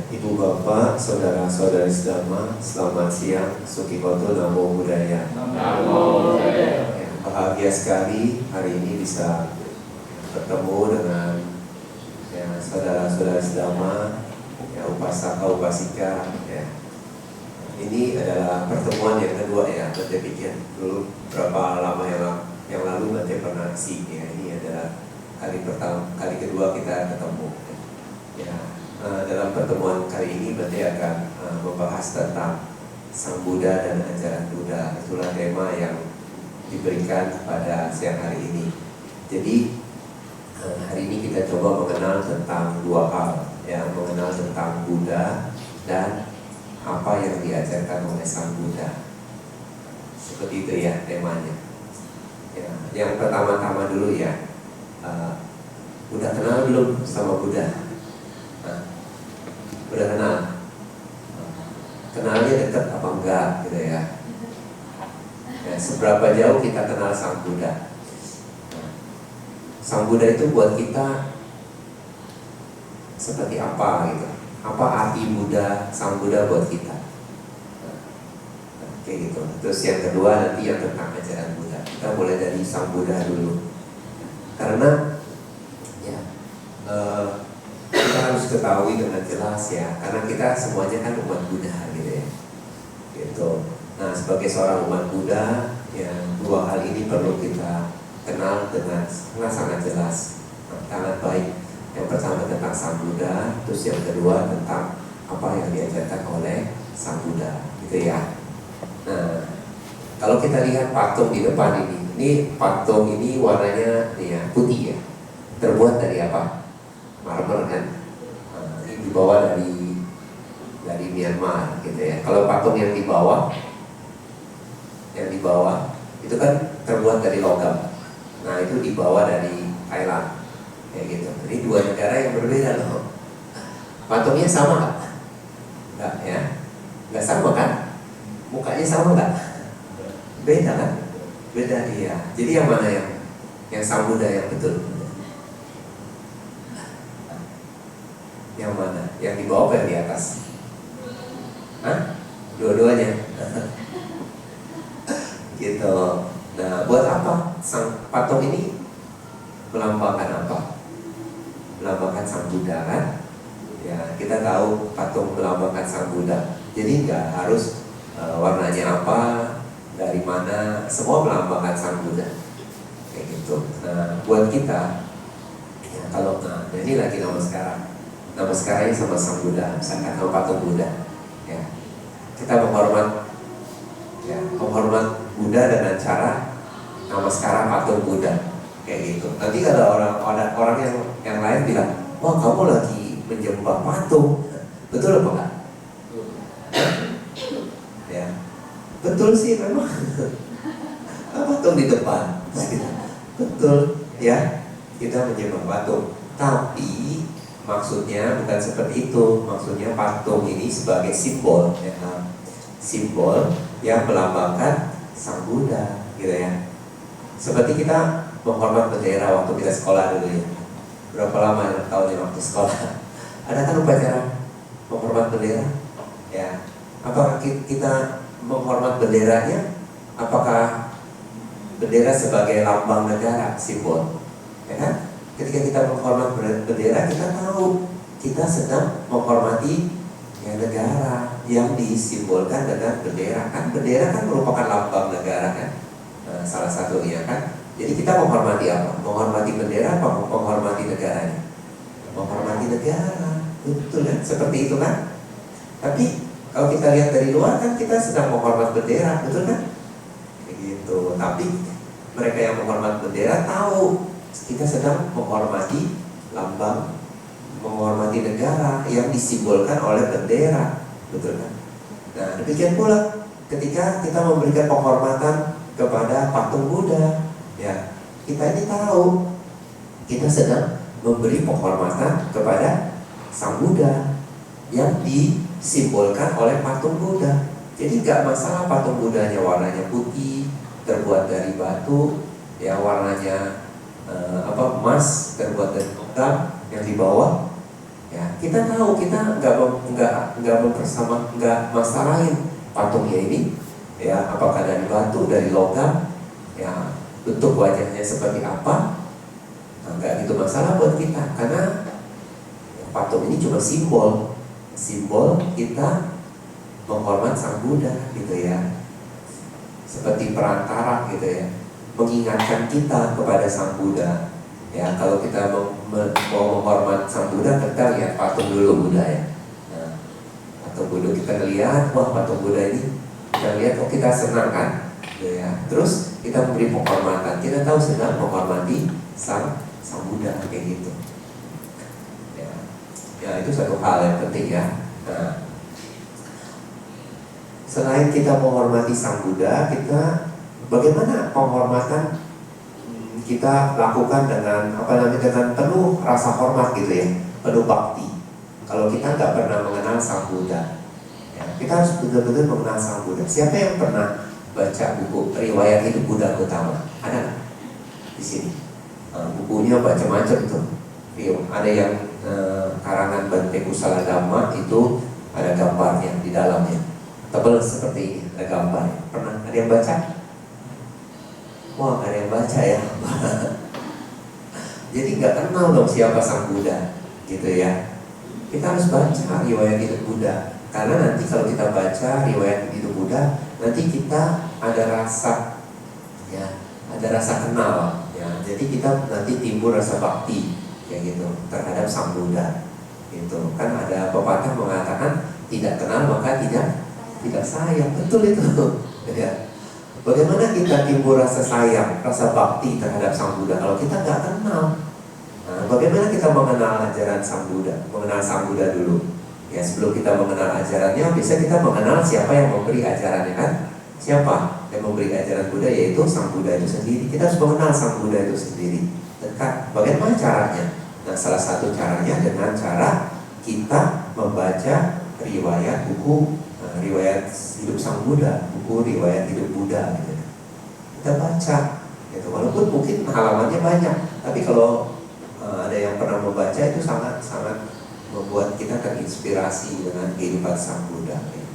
Ibu Bapak, Saudara-saudari sedama, selamat siang, Sukikoto, Namo Buddhaya. Namo Buddhaya. Ya, bahagia sekali hari ini bisa bertemu dengan saudara-saudari sedama, upasaka, upasika. Ya. Ini adalah pertemuan yang kedua ya, Bante pikir dulu berapa lama yang lalu Bante pernah sih ya. Ini adalah kali kedua kita ketemu. Ya. Dalam pertemuan kali ini Bante akan membahas tentang Sang Buddha dan ajaran Buddha. Itulah tema yang diberikan pada siang hari ini. Jadi hari ini kita coba mengenal tentang dua hal, ya, mengenal tentang Buddha dan apa yang diajarkan oleh Sang Buddha. Seperti itu ya temanya. Ya, yang pertama-tama dulu ya, udah kenal belum sama Buddha? Udah kenal? Kenalnya dekat apa enggak gitu ya? Seberapa jauh kita kenal Sang Buddha? Sang Buddha itu buat kita seperti apa gitu? Apa arti Buddha, Sang Buddha buat kita? Kayak gitu. Terus yang kedua nanti yang tentang ajaran Buddha. Kita mulai dari Sang Buddha dulu. Karena ya kita harus ketahui dengan jelas ya, karena kita semuanya kan umat Buddha gitu ya. Gitu. Nah, sebagai seorang umat Buddha, ya dua hal ini perlu kita kenal dengan sangat jelas, sangat baik. Yang pertama tentang Sang Buddha, terus yang kedua tentang apa yang diajarkan oleh Sang Buddha, gitu ya. Nah, kalau kita lihat patung di depan ini patung ini warnanya nih ya, putih ya. Terbuat dari apa? Marmer kan. Ini dibawa dari Myanmar gitu ya. Kalau patung yang di bawah itu kan terbuat dari logam. Nah, itu dibawa dari Thailand. Kayak gitu. Ini dua negara yang berbeda loh. Patungnya sama nggak? Nggak ya? Nggak sama kan? Mukanya sama nggak? Beda kan? Beda iya. Jadi yang mana yang Sang Buddha yang betul? Yang mana? Yang di bawah atau yang di atas? Hah? Dua-duanya. Gitu. Nah, buat apa sang patung ini melambangkan apa? Melambangkan Sang Buddha kan? Ya, kita tahu patung melambangkan Sang Buddha. Jadi nggak harus warnanya apa, dari mana, semua melambangkan Sang Buddha. Kayak gitu. Nah, buat kita, ya kalau ini lagi nama sekarang. Nama sekarangnya sama Sang Buddha, misalkan nama patung Buddha. Ya, kita menghormat Buddha dengan cara nama sekarang patung Buddha, kayak gitu. Nanti ada orang yang lain bilang, wah kamu lagi menyembah patung, betul apa enggak? Ya, betul sih memang. Patung di depan, betul ya, kita menyembah patung. Tapi maksudnya bukan seperti itu. Maksudnya patung ini sebagai simbol ya, simbol yang melambangkan Sang Buddha gitu ya. Seperti kita menghormat bendera waktu kita sekolah dulu ya. Berapa lama tahunnya waktu sekolah? Ada kan upacara menghormat bendera? Ya. Apakah kita menghormat benderanya? Apakah bendera sebagai lambang negara, simbol? Ya kan? Ketika kita menghormat bendera, kita tahu kita sedang menghormati ya, negara yang disimbolkan dengan bendera. Kan bendera kan merupakan lambang negara kan, salah satunya kan. Jadi kita menghormati apa? Menghormati bendera apa menghormati negaranya? Menghormati negara, betul kan? Seperti itu kan? Tapi kalau kita lihat dari luar kan kita sedang menghormat bendera, betul kan? Begitu. Tapi mereka yang menghormat bendera tahu kita sedang menghormati lambang, menghormati negara yang disimbolkan oleh bendera, betul kan? Nah, demikian pula ketika kita memberikan penghormatan kepada patung Buddha, ya, kita ini tahu kita sedang memberi penghormatan kepada Sang Buddha yang disimbolkan oleh patung Buddha. Jadi nggak masalah patung Buddhanya warnanya putih, terbuat dari batu, ya warnanya emas, terbuat dari logam yang di bawah, ya kita tahu kita nggak masalahin patungnya ini, ya apakah dari batu, dari logam, ya bentuk wajahnya seperti apa, nah, nggak gitu masalah buat kita karena patung ini cuma simbol kita menghormat Sang Buddha gitu ya, seperti perantara gitu ya, mengingatkan kita kepada Sang Buddha. Ya, kalau kita mau menghormat Sang Buddha, kita lihat patung dulu Buddha ya. Nah, patung Buddha kita lihat, wah patung Buddha ini kita lihat, oh kita senang kan, gitu ya. Terus kita memberi penghormatan, kita tahu sedang menghormati Sang Buddha kayak gitu. Ya, itu satu hal yang penting ya. Nah, selain kita menghormati Sang Buddha, kita bagaimana penghormatan kita lakukan dengan dengan penuh rasa hormat gitu ya, penuh bakti. Kalau kita nggak pernah mengenal Sang Buddha, ya, kita harus benar-benar mengenal Sang Buddha. Siapa yang pernah baca buku riwayat hidup Buddha Gautama? Ada nggak di sini? Bukunya macam-macam tuh. Ada yang karangan Bante Kusala Dhamma, itu ada gambarnya di dalamnya, tebal seperti ini, ada gambar. Pernah ada yang baca? Wah, ada yang baca ya. Jadi nggak kenal dong siapa Sang Buddha, gitu ya. Kita harus baca riwayat hidup Buddha, karena nanti kalau kita baca riwayat hidup Buddha, nanti kita ada rasa, ya, ada rasa kenal, ya. Jadi kita nanti timbul rasa bakti, kayak gitu, terhadap Sang Buddha. Gitu. Kan ada pepatah mengatakan tidak kenal maka tidak sayang, betul itu. Ya. Bagaimana kita timbul rasa sayang, rasa bakti terhadap Sang Buddha kalau kita nggak kenal? Nah, bagaimana kita mengenal ajaran Sang Buddha? Mengenal Sang Buddha dulu. Ya, sebelum kita mengenal ajarannya, bisa kita mengenal siapa yang memberi ajarannya kan? Siapa yang memberi ajaran Buddha? Yaitu Sang Buddha itu sendiri. Kita harus mengenal Sang Buddha itu sendiri. Dekat. Bagaimana caranya? Nah, salah satu caranya dengan cara kita membaca riwayat riwayat hidup Sang Buddha, buku riwayat hidup Buddha gitu. Kita baca gitu. Walaupun mungkin halamannya banyak, tapi kalau ada yang pernah membaca itu sangat membuat kita terinspirasi dengan kehidupan Sang Buddha gitu.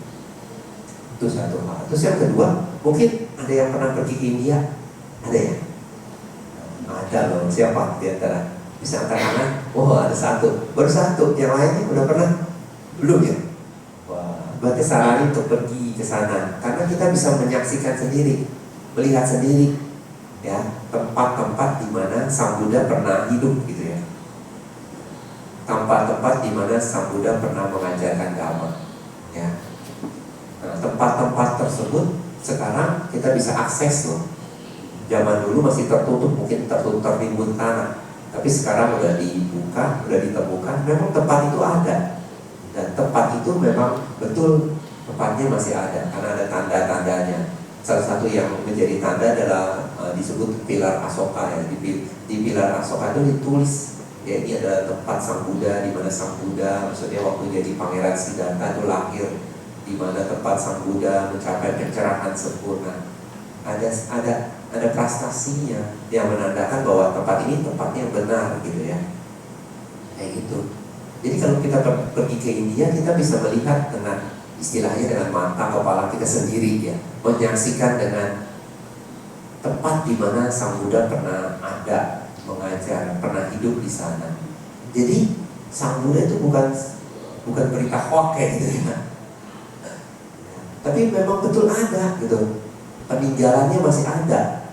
Itu satu hal. Terus yang kedua, mungkin ada yang pernah pergi ke India? Ada ya? Ada loh. Siapa di antara? Bisa angkat tangan? Oh, ada satu. Baru satu. Yang lainnya udah pernah? Belum ya? Berarti saranin untuk pergi ke sana, karena kita bisa menyaksikan sendiri, melihat sendiri, ya, tempat-tempat di mana Sang Buddha pernah hidup gitu ya, tempat-tempat di mana Sang Buddha pernah mengajarkan dhamma, ya. Nah, tempat-tempat tersebut sekarang kita bisa akses loh. Zaman dulu masih tertutup, mungkin tertimbun tanah, tapi sekarang udah dibuka, udah ditemukan, memang tempat itu ada. Dan tempat itu memang betul tempatnya masih ada karena ada tanda-tandanya. Salah satu yang menjadi tanda adalah disebut pilar Asoka ya. Di pilar Asoka itu ditulis ya, ini adalah tempat Sang Buddha, di mana Sang Buddha maksudnya waktu jadi Pangeran Siddhartha itu lahir, di mana tempat Sang Buddha mencapai pencerahan sempurna. Ada prestasinya yang menandakan bahwa tempat ini tempatnya benar gitu ya. Kayak gitu. Jadi kalau kita pergi ke India, kita bisa melihat dengan istilahnya dengan mata kepala kita sendiri ya, menyaksikan dengan tempat di mana Sang Buddha pernah ada, mengajar, pernah hidup di sana. Jadi Sang Buddha itu bukan berita hoax kayak gitu ya, tapi memang betul ada gitu, peninggalannya masih ada.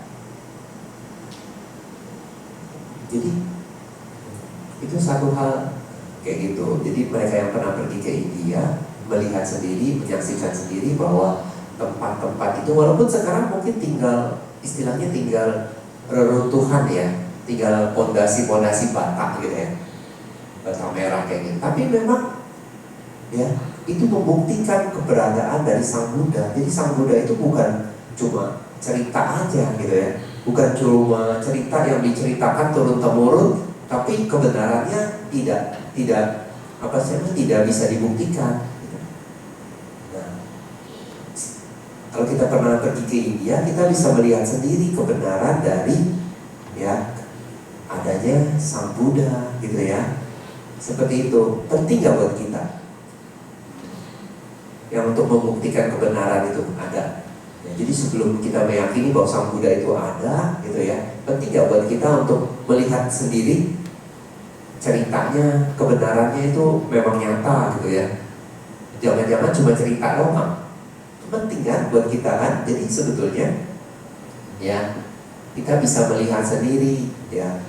Jadi itu satu hal kayak gitu. Jadi mereka yang pernah pergi ke India melihat sendiri, menyaksikan sendiri bahwa tempat-tempat itu walaupun sekarang mungkin istilahnya tinggal reruntuhan ya, tinggal pondasi-pondasi bata gitu ya, bata merah kayak gitu. Tapi memang ya itu membuktikan keberadaan dari Sang Buddha. Jadi Sang Buddha itu bukan cuma cerita aja gitu ya, bukan cuma cerita yang diceritakan turun-temurun, tapi kebenarannya tidak bisa dibuktikan. Nah, kalau kita pernah pergi ke India, kita bisa melihat sendiri kebenaran dari ya adanya Sang Buddha gitu ya. Seperti itu, penting nggak buat kita? Yang untuk membuktikan kebenaran itu ada. Ya, jadi sebelum kita meyakini bahwa Sang Buddha itu ada, gitu ya, penting nggak buat kita untuk melihat sendiri ceritanya, kebenarannya itu memang nyata, gitu ya. Jangan-jangan cuma cerita doang. Penting kan buat kita kan? Jadi sebetulnya, ya, kita bisa melihat sendiri, ya,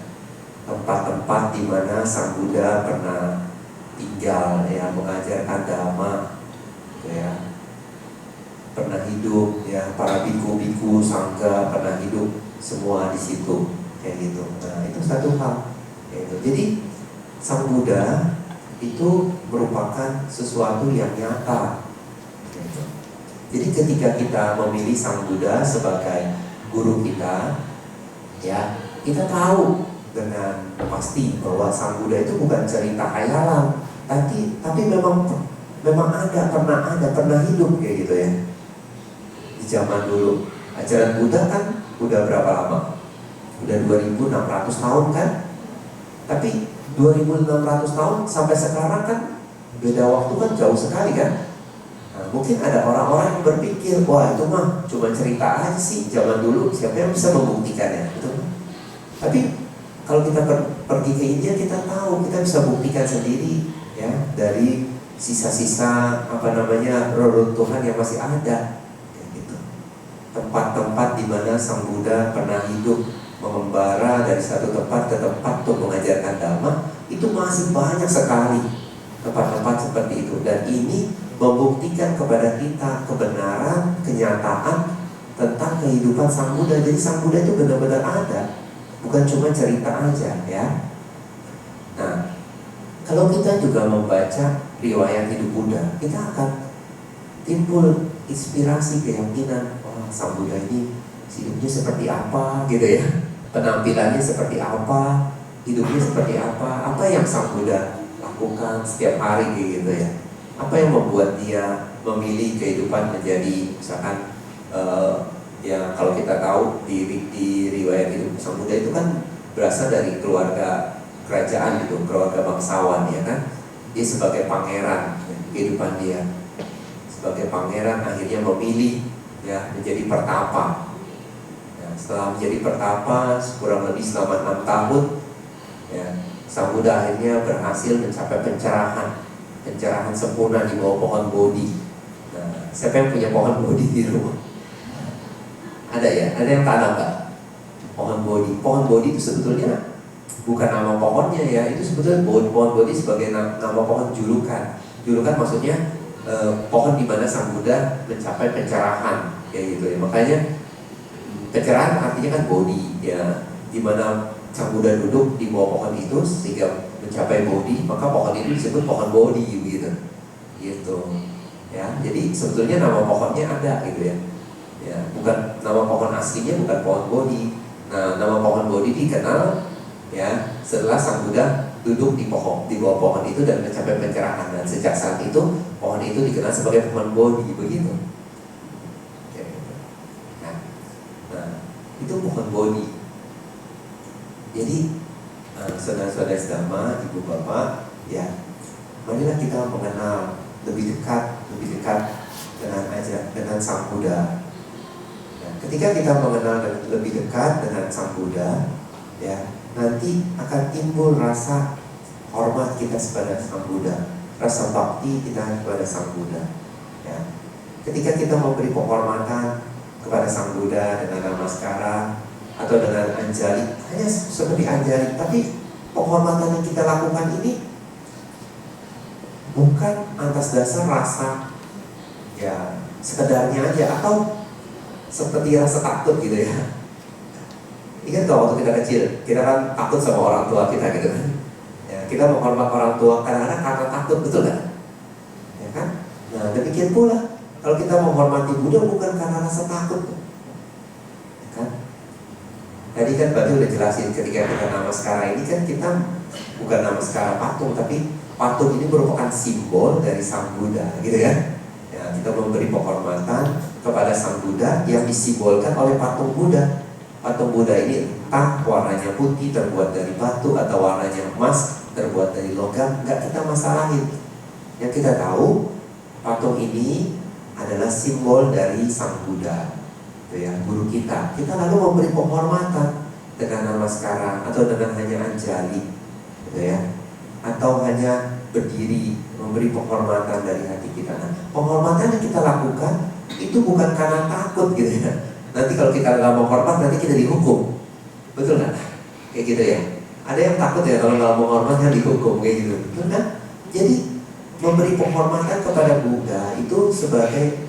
tempat-tempat di mana Sang Buddha pernah tinggal, ya, mengajarkan dhamma, ya, pernah hidup, ya, para biku-biku sangga pernah hidup semua di situ, kayak gitu. Nah, itu satu hal, gitu. Jadi Sang Buddha itu merupakan sesuatu yang nyata, gitu. Jadi ketika kita memilih Sang Buddha sebagai guru kita, ya, kita tahu dengan pasti bahwa Sang Buddha itu bukan cerita khayalan, tapi memang pernah hidup, kayak gitu ya. Di zaman dulu ajaran Buddha kan udah berapa lama? Udah 2600 tahun kan? Tapi 2600 tahun sampai sekarang kan beda waktu kan jauh sekali kan? Nah, mungkin ada orang-orang yang berpikir, wah itu mah cuma cerita aja sih, zaman dulu siapa yang bisa membuktikannya, betul? Tapi kalau kita pergi ke India, kita tahu, kita bisa buktikan sendiri, ya, dari sisa-sisa reruntuhan yang masih ada, kayak gitu. Tempat-tempat di mana Sang Buddha pernah hidup, mengembara dari satu tempat ke tempat untuk mengajarkan dhamma, itu masih banyak sekali tempat-tempat seperti itu. Dan ini membuktikan kepada kita kebenaran, kenyataan tentang kehidupan Sang Buddha. Jadi Sang Buddha itu benar-benar ada, bukan cuma cerita aja, ya. Nah, kalau kita juga membaca riwayat hidup Buddha, kita akan timbul inspirasi, keyakinan, oh, Sang Buddha ini hidupnya seperti apa, gitu ya. Penampilannya seperti apa, hidupnya seperti apa yang Sang Buddha lakukan setiap hari, gitu ya. Apa yang membuat dia memilih kehidupan menjadi, misalkan, ya kalau kita tahu di riwayat hidup Sang Buddha itu kan berasal dari keluarga kerajaan, itu keluarga bangsawan, ya kan. Dia sebagai pangeran, kehidupan dia sebagai pangeran akhirnya memilih, ya, menjadi pertapa. Ya, setelah menjadi pertapa kurang lebih selama 6 tahun, ya, Sang Buddha akhirnya berhasil mencapai pencerahan sempurna di bawah pohon Bodhi. Nah, siapa yang punya pohon Bodhi di rumah? Ada ya? Ada yang tanam nggak? Pohon Bodhi. Pohon Bodhi itu sebetulnya bukan nama pohonnya, ya. Itu sebetulnya pohon Bodhi sebagai nama pohon julukan. Julukan maksudnya pohon di mana Sang Buddha mencapai pencerahan, kayak gitu ya. Makanya pencerahan artinya kan Bodhi, ya. Di mana Sang Buddha duduk di bawah pohon itu sehingga mencapai Bodhi, maka pohon itu disebut pohon Bodhi, gitu. Gitu. Ya, jadi sebetulnya nama pohonnya ada, gitu ya. Ya, bukan nama pohon aslinya, bukan pohon Bodhi. Nah, nama pohon Bodhi dikenal, ya, setelah Sang Buddha duduk di bawah pohon itu dan mencapai pencerahan. Dan sejak saat itu pohon itu dikenal sebagai pohon Bodhi, begitu. Ya, gitu. Nah, itu pohon Bodhi. Jadi saudara-saudara sedama, ibu bapak, ya, marilah kita mengenal lebih dekat dengan Sang Buddha. Ya, ketika kita mengenal lebih dekat dengan Sang Buddha, ya, nanti akan timbul rasa hormat kita kepada Sang Buddha, rasa bakti kita kepada Sang Buddha. Ya, ketika kita memberi penghormatan kepada Sang Buddha dengan namaskara atau dengan anjali, hanya seperti anjali, tapi penghormatan yang kita lakukan ini bukan atas dasar rasa, ya, sekedarnya aja atau seperti rasa takut, gitu ya. Ingat kalau waktu kita kecil, kita kan takut sama orang tua kita, gitu kan. Ya, kita menghormat orang tua kadang-kadang karena takut, betul kan? Ya kan? Nah, demikian pula kalau kita menghormati Buddha bukan karena rasa takut, ya kan? Tadi kan Bati udah jelasin ketika kita namaskara ini kan kita bukan namaskara patung, tapi patung ini merupakan simbol dari Sang Buddha, gitu ya. Ya, kita memberi penghormatan kepada Sang Buddha yang disimbolkan oleh patung Buddha. Patung Buddha ini entah warnanya putih terbuat dari batu atau warnanya emas terbuat dari logam, nggak kita masalahin. Yang kita tahu patung ini adalah simbol dari Sang Buddha, gitu ya, guru kita. Kita lalu memberi penghormatan dengan nama sekarang atau dengan hanya anjali, gitu ya, atau hanya berdiri memberi penghormatan dari hati kita. Nah, penghormatan yang kita lakukan itu bukan karena takut, gitu ya. Nanti kalau kita nggak mau hormat nanti kita dihukum, betul nggak? Kayak gitu ya. Ada yang takut ya kalau nggak mau hormat kan dihukum, kayak gitu, betul kan? Jadi memberi penghormatan kepada Buddha itu sebagai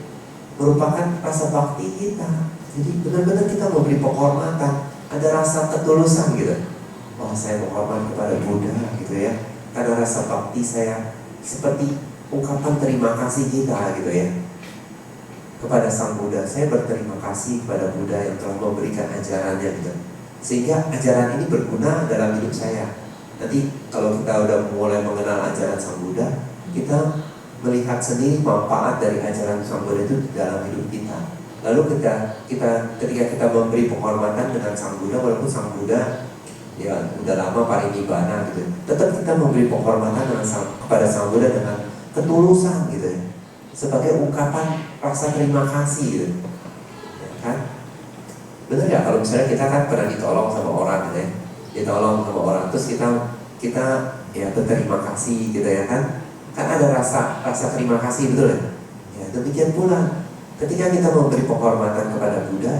merupakan rasa bakti kita. Jadi benar-benar kita memberi penghormatan, ada rasa ketulusan gitu. Wah, saya menghormat kepada Buddha gitu ya, karena rasa bakti saya, seperti ungkapan terima kasih kita gitu ya kepada Sang Buddha. Saya berterima kasih kepada Buddha yang telah memberikan ajarannya gitu, sehingga ajaran ini berguna dalam hidup saya. Nanti kalau kita udah mulai mengenal ajaran Sang Buddha, kita melihat sendiri manfaat dari ajaran Sang Buddha itu di dalam hidup kita. Lalu ketika kita memberi penghormatan dengan Sang Buddha, walaupun Sang Buddha ya udah lama parinibbana gitu, tetap kita memberi penghormatan kepada Sang Buddha dengan ketulusan gitu ya, sebagai ungkapan rasa terima kasih gitu, ya kan? Bener ya, kalau misalnya kita kan pernah ditolong sama orang gitu ya, ditolong sama orang, terus kita ya berterima kasih gitu ya kan ada rasa terima kasih, betul ya? Ya, demikian pula ketika kita memberi penghormatan kepada Buddha,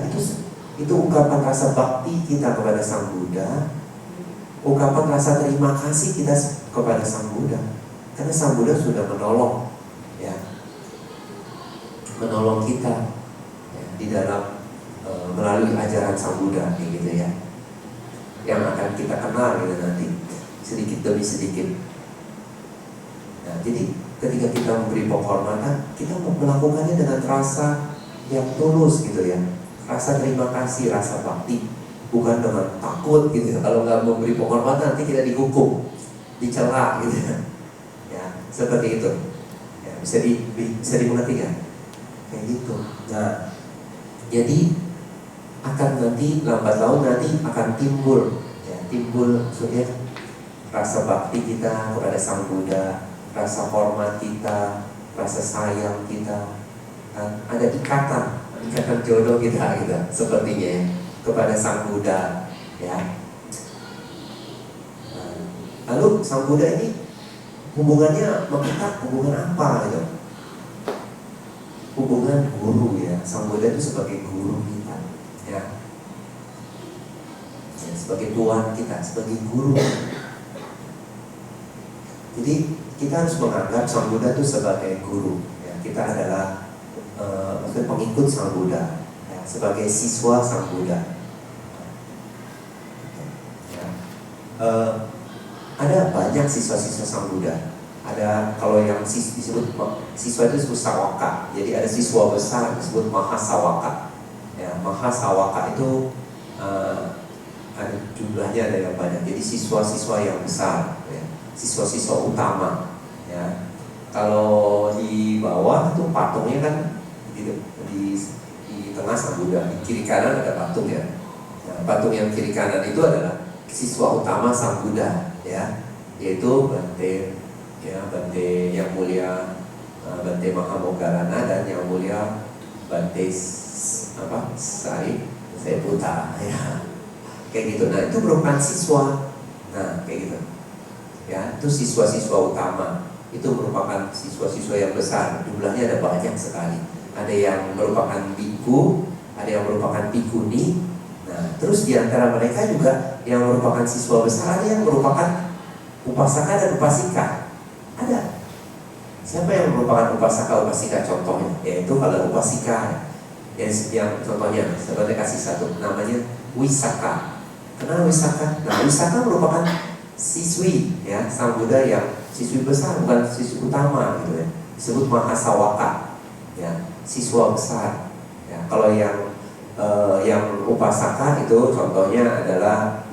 itu ungkapan rasa bakti kita kepada Sang Buddha, ungkapan rasa terima kasih kita kepada Sang Buddha, karena Sang Buddha sudah menolong ya, menolong kita ya, di dalam melalui ajaran Sang Buddha gitu ya, yang akan kita kenal gitu nanti sedikit demi sedikit. Nah, jadi ketika kita memberi penghormatan, kita melakukannya dengan rasa yang tulus gitu ya, rasa terima kasih, rasa bakti, bukan dengan takut gitu. Kalau nggak memberi penghormatan nanti kita dihukum, dicela gitu ya, seperti itu ya, bisa dimengerti kan? Kayak gitu. Nah, jadi akan nanti lambat laun nanti akan timbul maksudnya rasa bakti kita kepada Sang Buddha, rasa hormat kita, rasa sayang kita, kan? Ada ikatan jodoh kita gitu, sepertinya ya, kepada Sang Buddha ya. Lalu Sang Buddha ini hubungannya sama kita, hubungan apa gitu? Hubungan guru ya. Sang Buddha itu sebagai guru kita ya, sebagai Tuhan kita, sebagai guru. Jadi kita harus menganggap Sang Buddha itu sebagai guru ya. Kita adalah pengikut Sang Buddha ya, sebagai siswa Sang Buddha ya. Ada banyak siswa-siswa Sang Buddha. Ada, kalau yang disebut siswa itu disebut sawaka. Jadi ada siswa besar disebut mahasawaka ya. Mahasawaka itu ada jumlahnya, ada yang banyak. Jadi siswa-siswa yang besar ya, siswa-siswa utama ya. Kalau di bawah tuh patungnya kan di tengah Sang Buddha, di kiri kanan ada patung ya. Nah, patung yang kiri kanan itu adalah siswa utama Sang Buddha ya, yaitu Bante yang mulia Bante Mahamoggallana dan yang mulia Bante Sariputta ya. Kayak gitu. Nah, itu merupakan siswa. Nah, kayak gitu ya, itu siswa-siswa utama. Itu merupakan siswa-siswa yang besar. Jumlahnya ada banyak sekali. Ada yang merupakan biku, ada yang merupakan bikuni. Nah, terus di antara mereka juga yang merupakan siswa besar, ada yang merupakan upasaka dan upasika. Ada. Siapa yang merupakan upasaka, upasika contohnya? Yaitu kalau upasika yang contohnya, seperti kasih satu, namanya Wisaka. Kenal Wisaka? Nah, Wisaka merupakan siswi ya, Sang Buddha yang siswi besar, bukan siswi utama gitu ya. Disebut Mahasawaka ya, siswa besar ya. Kalau yang upasaka itu contohnya adalah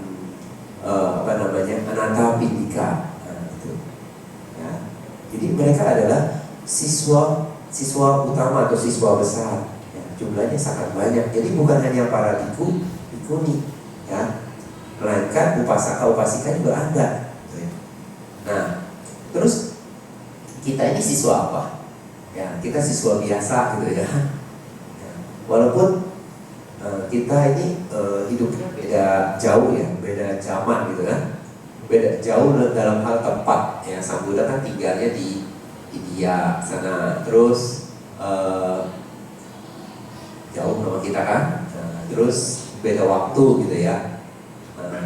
Anathapindika. Nah, itu ya. Jadi mereka adalah siswa utama atau siswa besar ya. Jumlahnya sangat banyak. Jadi bukan hanya para biku, bikuni ya, melainkan upasaka, upasika juga ada gitu ya. Nah, terus kita ini siswa apa? Ya, kita siswa biasa gitu ya. Ya, walaupun kita ini hidupnya beda jauh ya, beda zaman gitu kan, beda jauh dalam hal tempat. Ya, Sang Buddha kan tinggalnya di India sana, terus jauh sama kita kan. Nah, terus beda waktu gitu ya.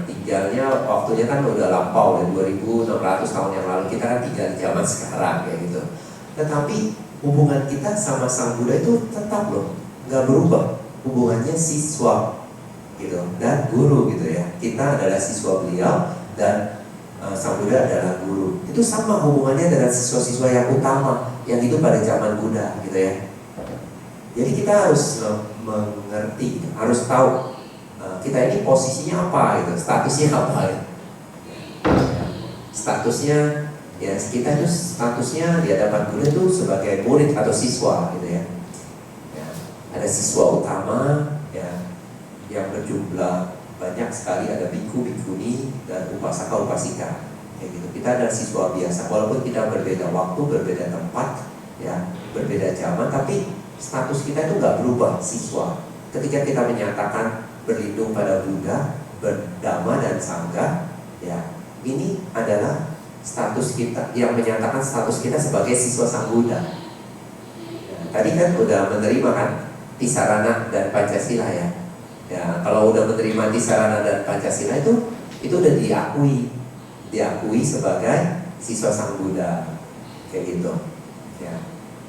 Tinggalnya waktunya kan udah lampau ya, 2600 tahun yang lalu. Kita kan tinggal di zaman sekarang kayak gitu. Tetapi hubungan kita sama Sang Buddha itu tetap loh, nggak berubah. Hubungannya siswa gitu dan guru gitu ya. Kita adalah siswa beliau dan Sang Buddha adalah guru. Itu sama hubungannya dengan siswa-siswa yang utama yang hidup pada zaman Buddha gitu ya. Jadi kita harus mengerti, harus tahu kita ini posisinya apa gitu, statusnya apa gitu. Statusnya ya, kita itu statusnya di hadapan Buddha itu sebagai murid atau siswa gitu ya. Ada siswa utama ya, yang berjumlah banyak sekali, ada biku, bikuni dan upasaka, upasika kayak gitu. Kita adalah siswa biasa, walaupun kita berbeda waktu, berbeda tempat ya, berbeda zaman, tapi status kita itu nggak berubah, siswa. Ketika kita menyatakan berlindung pada Buddha, berdhamma dan sangha ya, ini adalah status kita, yang menyatakan status kita sebagai siswa Sang Buddha ya. Tadi kan udah menerima kan Tisarana dan Pancasila ya. Ya, kalau udah menerima Tisarana dan Pancasila itu udah diakui sebagai siswa Sang Buddha kayak gitu. Ya.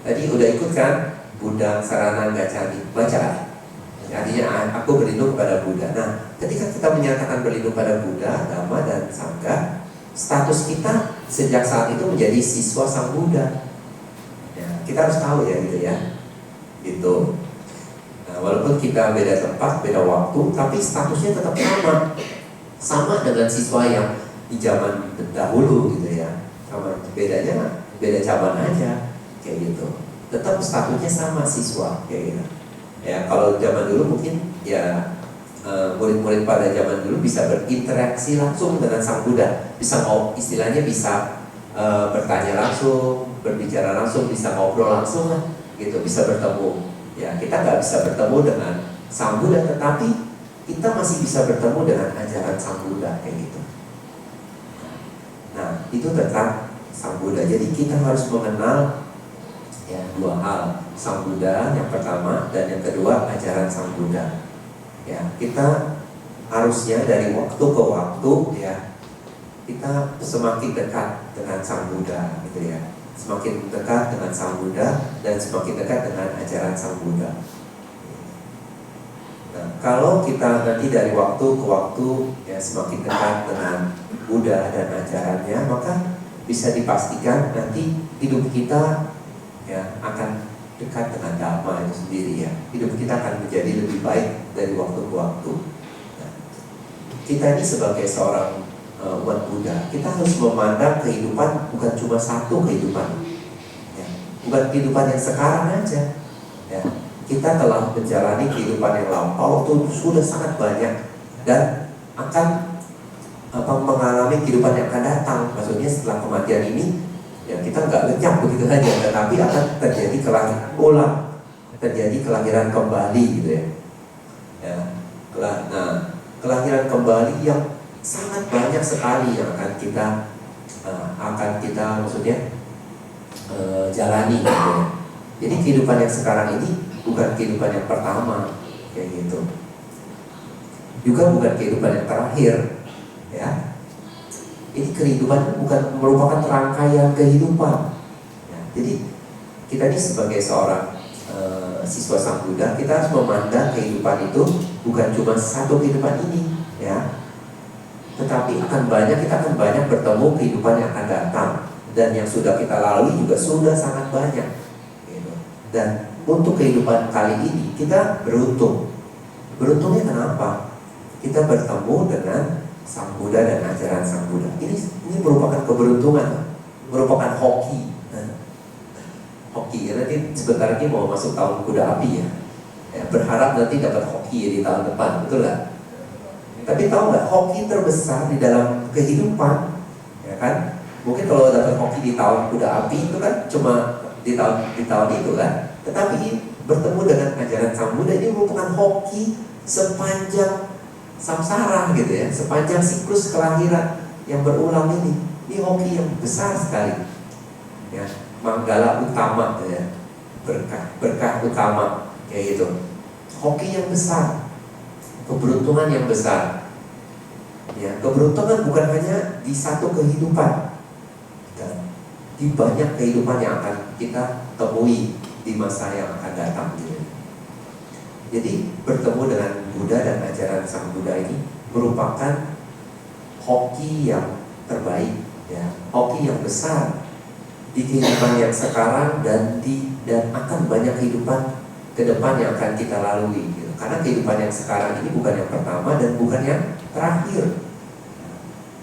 Tadi udah ikut kan Buddha Sarana Gacchami, baca kan? Artinya aku berlindung kepada Buddha. Nah, ketika kita menyatakan berlindung pada Buddha, Dhamma dan Sangha, status kita sejak saat itu menjadi siswa Sang Buddha. Ya, kita harus tahu ya gitu ya. Gitu. Nah, walaupun kita beda tempat, beda waktu, tapi statusnya tetap sama dengan siswa yang di zaman dahulu gitu ya. Sama, bedanya beda zaman aja kayak gitu. Tetap statusnya sama, siswa kayak gitu. Ya, kalau zaman dulu mungkin ya murid-murid pada zaman dulu bisa berinteraksi langsung dengan Sang Buddha, bisa istilahnya bisa bertanya langsung, berbicara langsung, bisa ngobrol langsung lah, gitu, bisa bertemu. Ya, kita nggak bisa bertemu dengan Sang Buddha, tetapi kita masih bisa bertemu dengan ajaran Sang Buddha kayak gitu. Nah, itu tetap Sang Buddha. Jadi kita harus mengenal ya dua hal, Sang Buddha yang pertama dan yang kedua ajaran Sang Buddha. Ya, kita harusnya dari waktu ke waktu ya, kita semakin dekat dengan Sang Buddha gitu ya. Semakin dekat dengan Sang Buddha dan semakin dekat dengan ajaran Sang Buddha. Nah, kalau kita nanti dari waktu ke waktu ya semakin dekat dengan Buddha dan ajarannya, maka bisa dipastikan nanti hidup kita ya akan dekat dengan Dhamma itu sendiri ya. Hidup kita akan menjadi lebih baik dari waktu ke waktu. Nah, kita ini sebagai seorang umat Buddha, kita harus memandang kehidupan bukan cuma satu kehidupan ya. Bukan kehidupan yang sekarang aja ya. Kita telah menjalani kehidupan yang lampau itu sudah sangat banyak dan akan mengalami kehidupan yang akan datang. Maksudnya setelah kematian ini ya, kita nggak lenyap begitu saja, tetapi akan terjadi kelahiran ulang, terjadi kelahiran kembali gitu ya. Nah, kelahiran kembali yang sangat banyak sekali yang akan kita maksudnya jalani gitu ya. Jadi kehidupan yang sekarang ini bukan kehidupan yang pertama kayak gitu, juga bukan kehidupan yang terakhir ya. Ini kehidupan bukan merupakan rangkaian kehidupan ya. Jadi kita ini sebagai seorang siswa Sang Buddha, kita harus memandang kehidupan itu bukan cuma satu kehidupan ini ya, tetapi kita akan banyak bertemu kehidupan yang akan datang, dan yang sudah kita lalui juga sudah sangat banyak gitu. Dan untuk kehidupan kali ini kita beruntung. Beruntungnya kenapa? Kita bertemu dengan Sang Buddha dan ajaran Sang Buddha. Ini merupakan keberuntungan, merupakan hoki. Hoki ya, nanti sebentar lagi mau masuk tahun kuda api ya. Berharap nanti dapat hoki di tahun depan, betul nggak? Tapi tahu nggak, hoki terbesar di dalam kehidupan ya kan Mungkin kalau dapat hoki di tahun kuda api itu kan cuma di tahun itu kan. Tetapi bertemu dengan ajaran Sang Buddha ini merupakan hoki sepanjang samsara gitu ya, sepanjang siklus kelahiran yang berulang ini. Ini hoki yang besar sekali. Ya, manggala utama ya. Berkah utama kayak gitu. Hoki yang besar. Keberuntungan yang besar. Ya, keberuntungan bukan hanya di satu kehidupan. Dan di banyak kehidupan yang akan kita temui di masa yang akan datang. Jadi bertemu dengan Buddha dan ajaran Sang Buddha ini merupakan hoki yang terbaik, ya, hoki yang besar di kehidupan yang sekarang dan akan banyak kehidupan ke depan yang akan kita lalui. Gitu. Karena kehidupan yang sekarang ini bukan yang pertama dan bukan yang terakhir.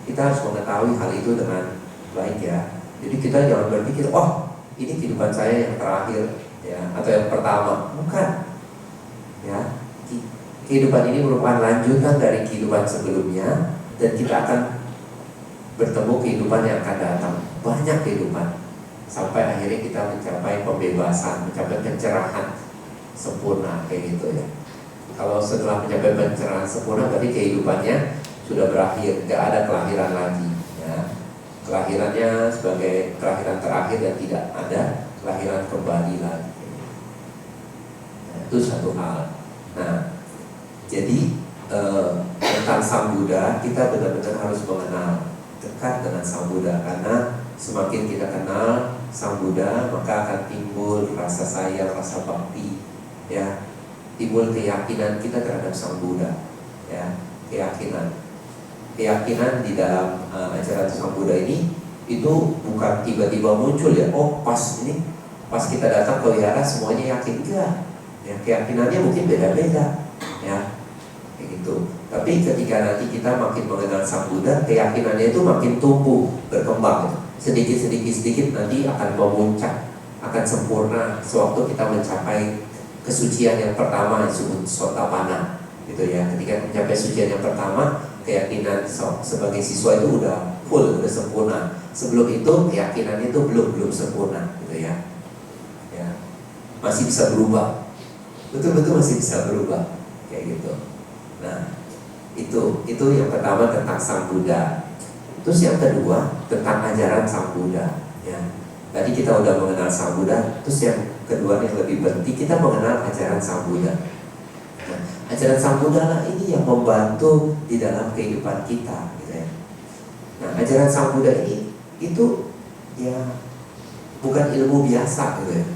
Kita harus mengetahui hal itu dengan baik ya. Jadi kita jangan berpikir, oh ini kehidupan saya yang terakhir ya, atau yang pertama. Bukan. Ya, kehidupan ini merupakan lanjutan dari kehidupan sebelumnya dan kita akan bertemu kehidupan yang akan datang. Banyak kehidupan sampai akhirnya kita mencapai pembebasan, mencapai pencerahan sempurna kayak gitu ya. Kalau setelah mencapai pencerahan sempurna berarti kehidupannya sudah berakhir, tidak ada kelahiran lagi ya. Kelahirannya sebagai kelahiran terakhir dan tidak ada kelahiran kembali lagi. Itu satu hal. Nah, jadi tentang Sang Buddha kita benar-benar harus mengenal dekat dengan Sang Buddha, karena semakin kita kenal Sang Buddha maka akan timbul rasa sayang, rasa bakti, ya, timbul keyakinan kita terhadap Sang Buddha, ya, keyakinan di dalam ajaran Sang Buddha ini itu bukan tiba-tiba muncul ya. Oh pas kita datang ke wihara semuanya yakin, enggak. Ya, keyakinannya mungkin beda-beda, ya, kayak gitu. Tapi ketika nanti kita makin mengenal Sang Buddha, keyakinannya itu makin tumbuh, berkembang, sedikit nanti akan memuncak, akan sempurna sewaktu kita mencapai kesucian yang pertama disebut Sotapanna, gitu ya. Ketika mencapai sucian yang pertama, keyakinan sebagai siswa itu udah full, udah sempurna. Sebelum itu keyakinannya itu belum sempurna, gitu ya. Ya, masih bisa berubah. Betul-betul masih bisa berubah kayak gitu. Nah, itu yang pertama tentang Sang Buddha. Terus yang kedua tentang ajaran Sang Buddha. Ya, tadi kita udah mengenal Sang Buddha. Terus yang kedua yang lebih penting, kita mengenal ajaran Sang Buddha. Nah, ajaran Sang Buddha lah ini yang membantu di dalam kehidupan kita, gitu ya. Nah, ajaran Sang Buddha ini itu ya bukan ilmu biasa, gitu ya.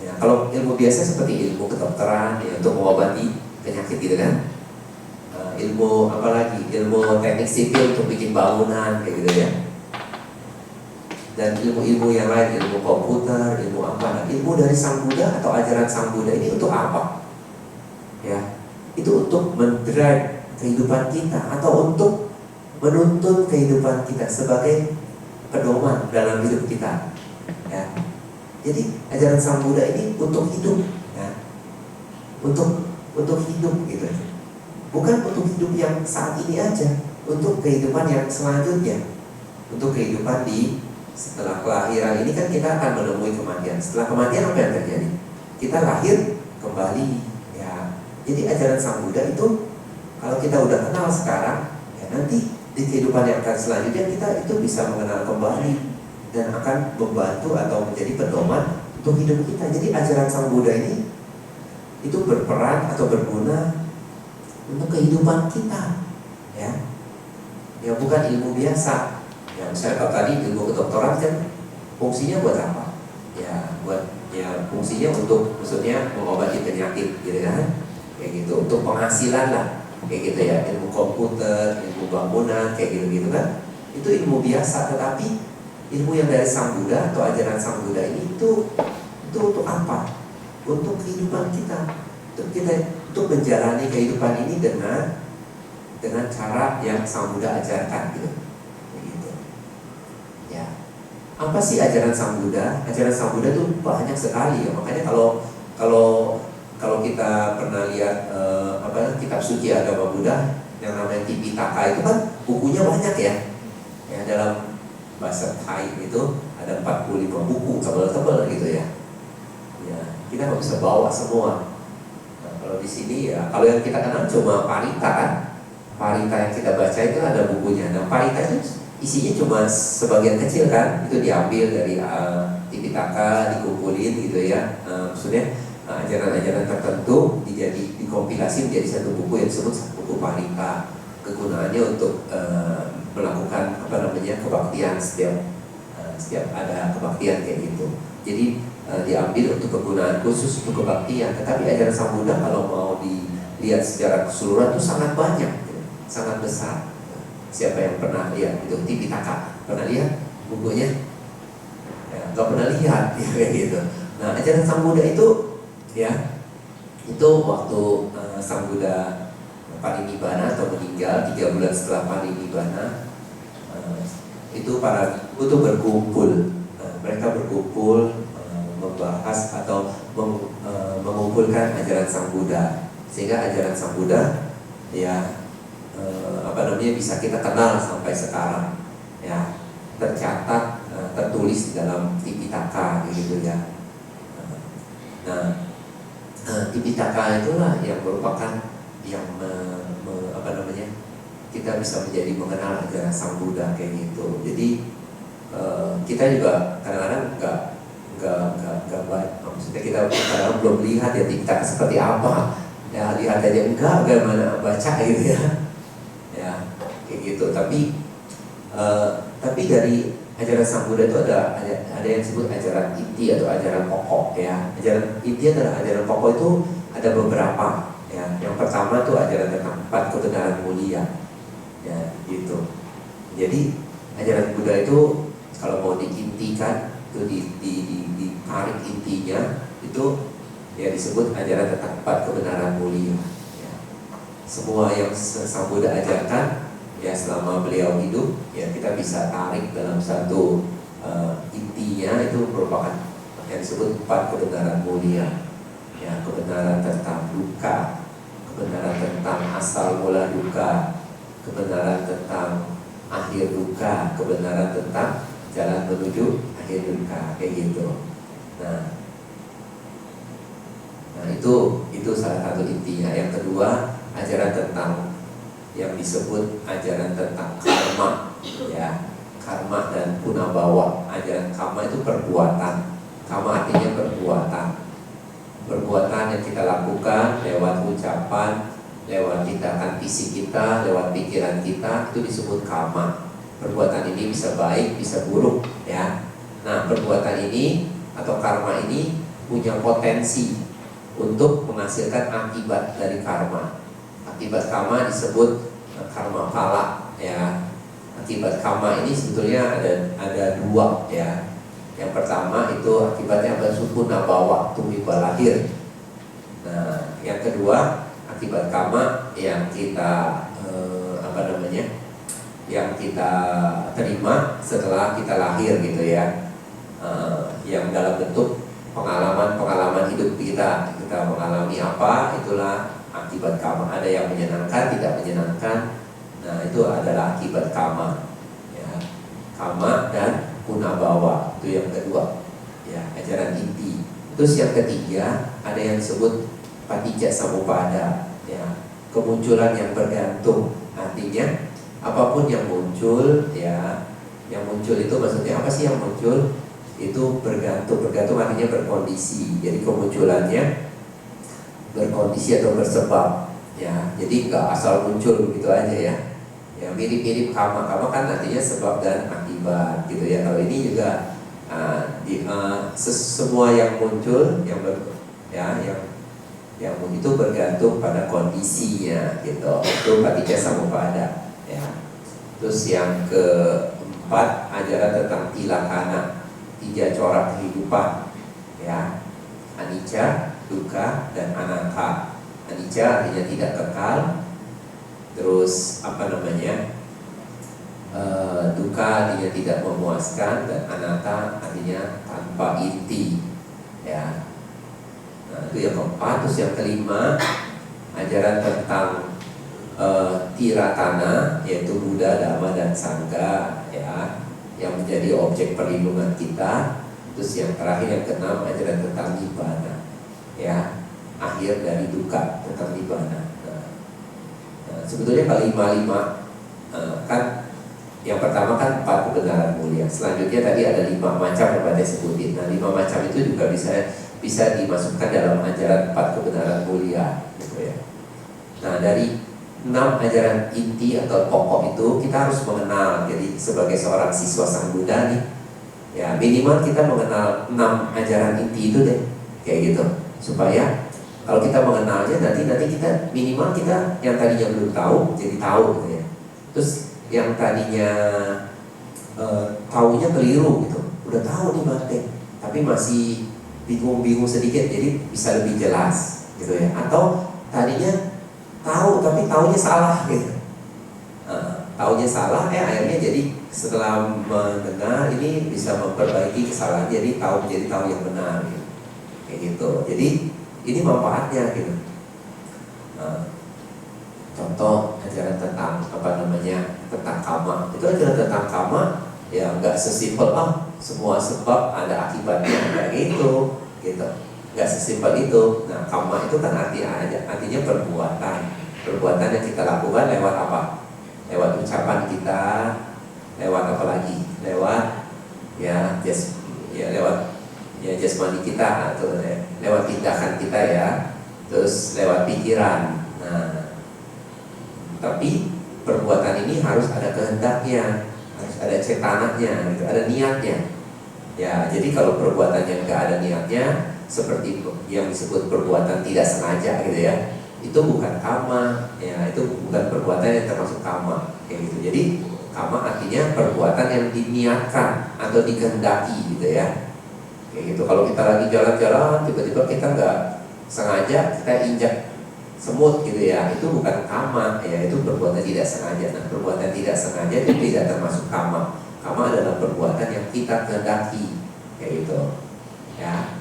Ya, kalau ilmu biasa seperti ilmu kedokteran ya, untuk mengobati penyakit gitu kan. Ilmu apa lagi? Ilmu teknik sipil untuk bikin bangunan kayak gitu ya. Dan ilmu-ilmu yang lain, ilmu komputer, ilmu apa? Nah, ilmu dari Sang Buddha atau ajaran Sang Buddha ini untuk apa? Ya, itu untuk mendrive kehidupan kita atau untuk menuntun kehidupan kita sebagai pedoman dalam hidup kita. Ya. Jadi ajaran Sang Buddha ini untuk hidup, ya, untuk hidup gitu. Bukan untuk hidup yang saat ini aja, untuk kehidupan yang selanjutnya, untuk kehidupan di setelah kelahiran ini kan kita akan menemui kematian. Setelah kematian apa yang terjadi? Kita lahir kembali, ya. Jadi ajaran Sang Buddha itu kalau kita udah kenal sekarang, ya nanti di kehidupan yang akan selanjutnya kita itu bisa mengenal kembali dan akan membantu atau menjadi pedoman untuk hidup kita. Jadi ajaran Sang Buddha ini itu berperan atau berguna untuk kehidupan kita, ya. Ya bukan ilmu biasa. Ya misalnya kalau tadi ilmu kedokteran kan fungsinya buat apa? Ya fungsinya untuk maksudnya mengobati penyakit, gitu kan? Kayak gitu, untuk penghasilan lah, kayak gitu ya. Ilmu komputer, ilmu bangunan, kayak gitu-gitu kan. Itu ilmu biasa, tetapi ilmu yang dari Sang Buddha atau ajaran Sang Buddha ini itu untuk apa? Untuk kehidupan kita, untuk menjalani kehidupan ini dengan cara yang Sang Buddha ajarkan, gitu. Ya, apa sih ajaran Sang Buddha? Ajaran Sang Buddha itu banyak sekali ya. Makanya kalau kita pernah lihat kitab suci agama Buddha yang namanya Tipitaka itu kan bukunya banyak ya. Ya bahasa Thai itu ada 45 buku tebal-tebal gitu ya. Ya, kita nggak bisa bawa semua. Nah, kalau di sini ya, kalau yang kita kenal cuma Parita kan. Parita yang kita baca itu ada bukunya. Nah, Parita itu isinya cuma sebagian kecil kan. Itu diambil dari Tipitaka, dikumpulin gitu ya. Maksudnya ajaran-ajaran tertentu dikompilasi menjadi satu buku yang disebut buku Parita. Kegunaannya untuk melakukan kebaktian setiap ada kebaktian kayak gitu. Jadi diambil untuk kegunaan khusus untuk kebaktian. Tetapi ajaran Sang Buddha kalau mau dilihat secara keseluruhan itu sangat banyak, sangat besar. Siapa yang pernah lihat itu Tipitaka? Pernah lihat bukunya? Ya, nggak pernah lihat ya, kayak gitu. Nah, ajaran Sang Buddha itu ya itu waktu Sang Buddha parinibbana atau meninggal 3 bulan setelah parinibbana, itu para biku itu berkumpul. Mereka berkumpul membahas atau mengumpulkan ajaran Sang Buddha, sehingga ajaran Sang Buddha ya bisa kita kenal sampai sekarang ya, tercatat tertulis di dalam Tipitaka gitu ya. Nah, Tipitaka itulah yang merupakan yang kita bisa menjadi mengenal ajaran Sang Buddha kayak gitu. Jadi kita juga kadang-kadang nggak baik. Maksudnya kita kadang belum lihat ya Tipitaka seperti apa. Ya lihat aja enggak, bagaimana baca gitu ya. Ya kayak gitu. Tapi dari ajaran Sang Buddha itu ada yang disebut ajaran inti atau ajaran pokok ya. Ajaran inti adalah ajaran pokok itu ada beberapa ya. Yang pertama itu ajaran tentang 4 kebenaran mulia ya gitu. Jadi ajaran Buddha itu kalau mau diintikan itu ditarik intinya itu ya disebut ajaran tentang 4 kebenaran mulia ya. Semua yang Sang Buddha ajarkan ya selama beliau hidup ya kita bisa tarik dalam satu intinya, itu merupakan yang disebut 4 kebenaran mulia ya. Kebenaran tentang duka, kebenaran tentang asal mula duka, kebenaran tentang akhir duka, kebenaran tentang jalan menuju akhir duka kayak gitu. Nah itu salah satu intinya. Yang kedua ajaran tentang yang disebut ajaran tentang karma ya, karma dan punabawa. Ajaran karma itu perbuatan, karma artinya perbuatan yang kita lakukan lewat ucapan, lewat tindakan fisik kita, lewat pikiran kita, itu disebut karma. Perbuatan ini bisa baik, bisa buruk ya. Nah, perbuatan ini atau karma ini punya potensi untuk menghasilkan akibat dari karma. Akibat karma disebut karma phala ya. Akibat karma ini sebetulnya ada 2 ya. Yang pertama itu akibatnya bersukuna bawa tumibah lahir. Nah, yang kedua akibat karma yang kita yang kita terima setelah kita lahir gitu ya, yang dalam bentuk pengalaman hidup kita mengalami apa, itulah akibat karma. Ada yang menyenangkan, tidak menyenangkan. Nah, itu adalah akibat karma ya. Karma dan punabawa itu yang kedua ya, ajaran inti. Terus yang ketiga ada yang disebut patijja samuppada ya, kemunculan yang bergantung. Artinya apapun yang muncul ya, yang muncul itu maksudnya apa sih yang muncul? Itu bergantung artinya berkondisi. Jadi kemunculannya berkondisi atau bersebab ya. Jadi nggak asal muncul begitu aja ya. Ya mirip-mirip karma kan artinya sebab dan akibat gitu ya. Kalau ini juga semua yang muncul yang itu bergantung pada kondisinya gitu. Itu patijja samuppada ya. Terus yang keempat ajaran tentang tilakana, 3 corak kehidupan ya. Anicca, dukkha, dan anatta. Anicca artinya tidak kekal. Terus dukkha artinya tidak memuaskan, dan anatta artinya tanpa inti ya. Nah, itu yang keempat. Terus yang kelima ajaran tentang tiratana, yaitu Buddha, Dhamma, dan Sangha ya. yang menjadi objek perlindungan kita. Terus yang terakhir yang keenam ajaran tentang nibbana, ya, akhir dari duka, tentang nibbana. Nah, sebetulnya kelima kan yang pertama kan 4 kebenaran mulia. Selanjutnya tadi ada 5 macam yang Bante sebutin. Nah 5 macam itu juga bisa dimasukkan dalam ajaran 4 kebenaran mulia, gitu ya. Nah dari 6 ajaran inti atau pokok itu kita harus mengenal. Jadi sebagai seorang siswa Sang Buddha nih, ya minimal kita mengenal 6 ajaran inti itu deh, kayak gitu. Supaya kalau kita mengenalnya nanti kita minimal kita yang tadinya belum tahu jadi tahu, gitu ya. Terus yang tadinya taunya keliru gitu, udah tahu nih Bante, tapi masih bingung sedikit, jadi bisa lebih jelas, gitu ya. Atau tadinya tahu tapi taunya salah gitu. Taunya salah, akhirnya jadi setelah mendengar ini bisa memperbaiki kesalahan, jadi menjadi tahu yang benar gitu. Kayak gitu. Jadi ini manfaatnya gitu. Contoh ajaran tentang tentang kama. Itu ajaran tentang kama ya nggak sesimpel semua sebab ada akibatnya, kayak gitu. Nggak sesimpel itu. Nah, kama itu kan artinya perbuatan yang kita lakukan lewat apa? Lewat ucapan kita, lewat apa lagi? Lewat lewat jasmani kita, atau lewat tindakan kita ya. Terus lewat pikiran. Nah, tapi perbuatan ini harus ada kehendaknya, harus ada cetananya, gitu, ada niatnya. Ya, jadi kalau perbuatannya nggak ada niatnya, seperti yang disebut perbuatan tidak sengaja gitu ya, itu bukan kama, ya itu bukan perbuatan yang termasuk kama, kayak gitu. Jadi kama artinya perbuatan yang diniatkan atau dikehendaki, gitu ya, kayak gitu. Kalau kita lagi jalan-jalan, tiba-tiba kita nggak sengaja kita injak semut, gitu ya, itu bukan kama, ya itu perbuatan tidak sengaja. Nah, perbuatan tidak sengaja itu tidak termasuk kama. Kama adalah perbuatan yang kita kehendaki, kayak gitu, ya.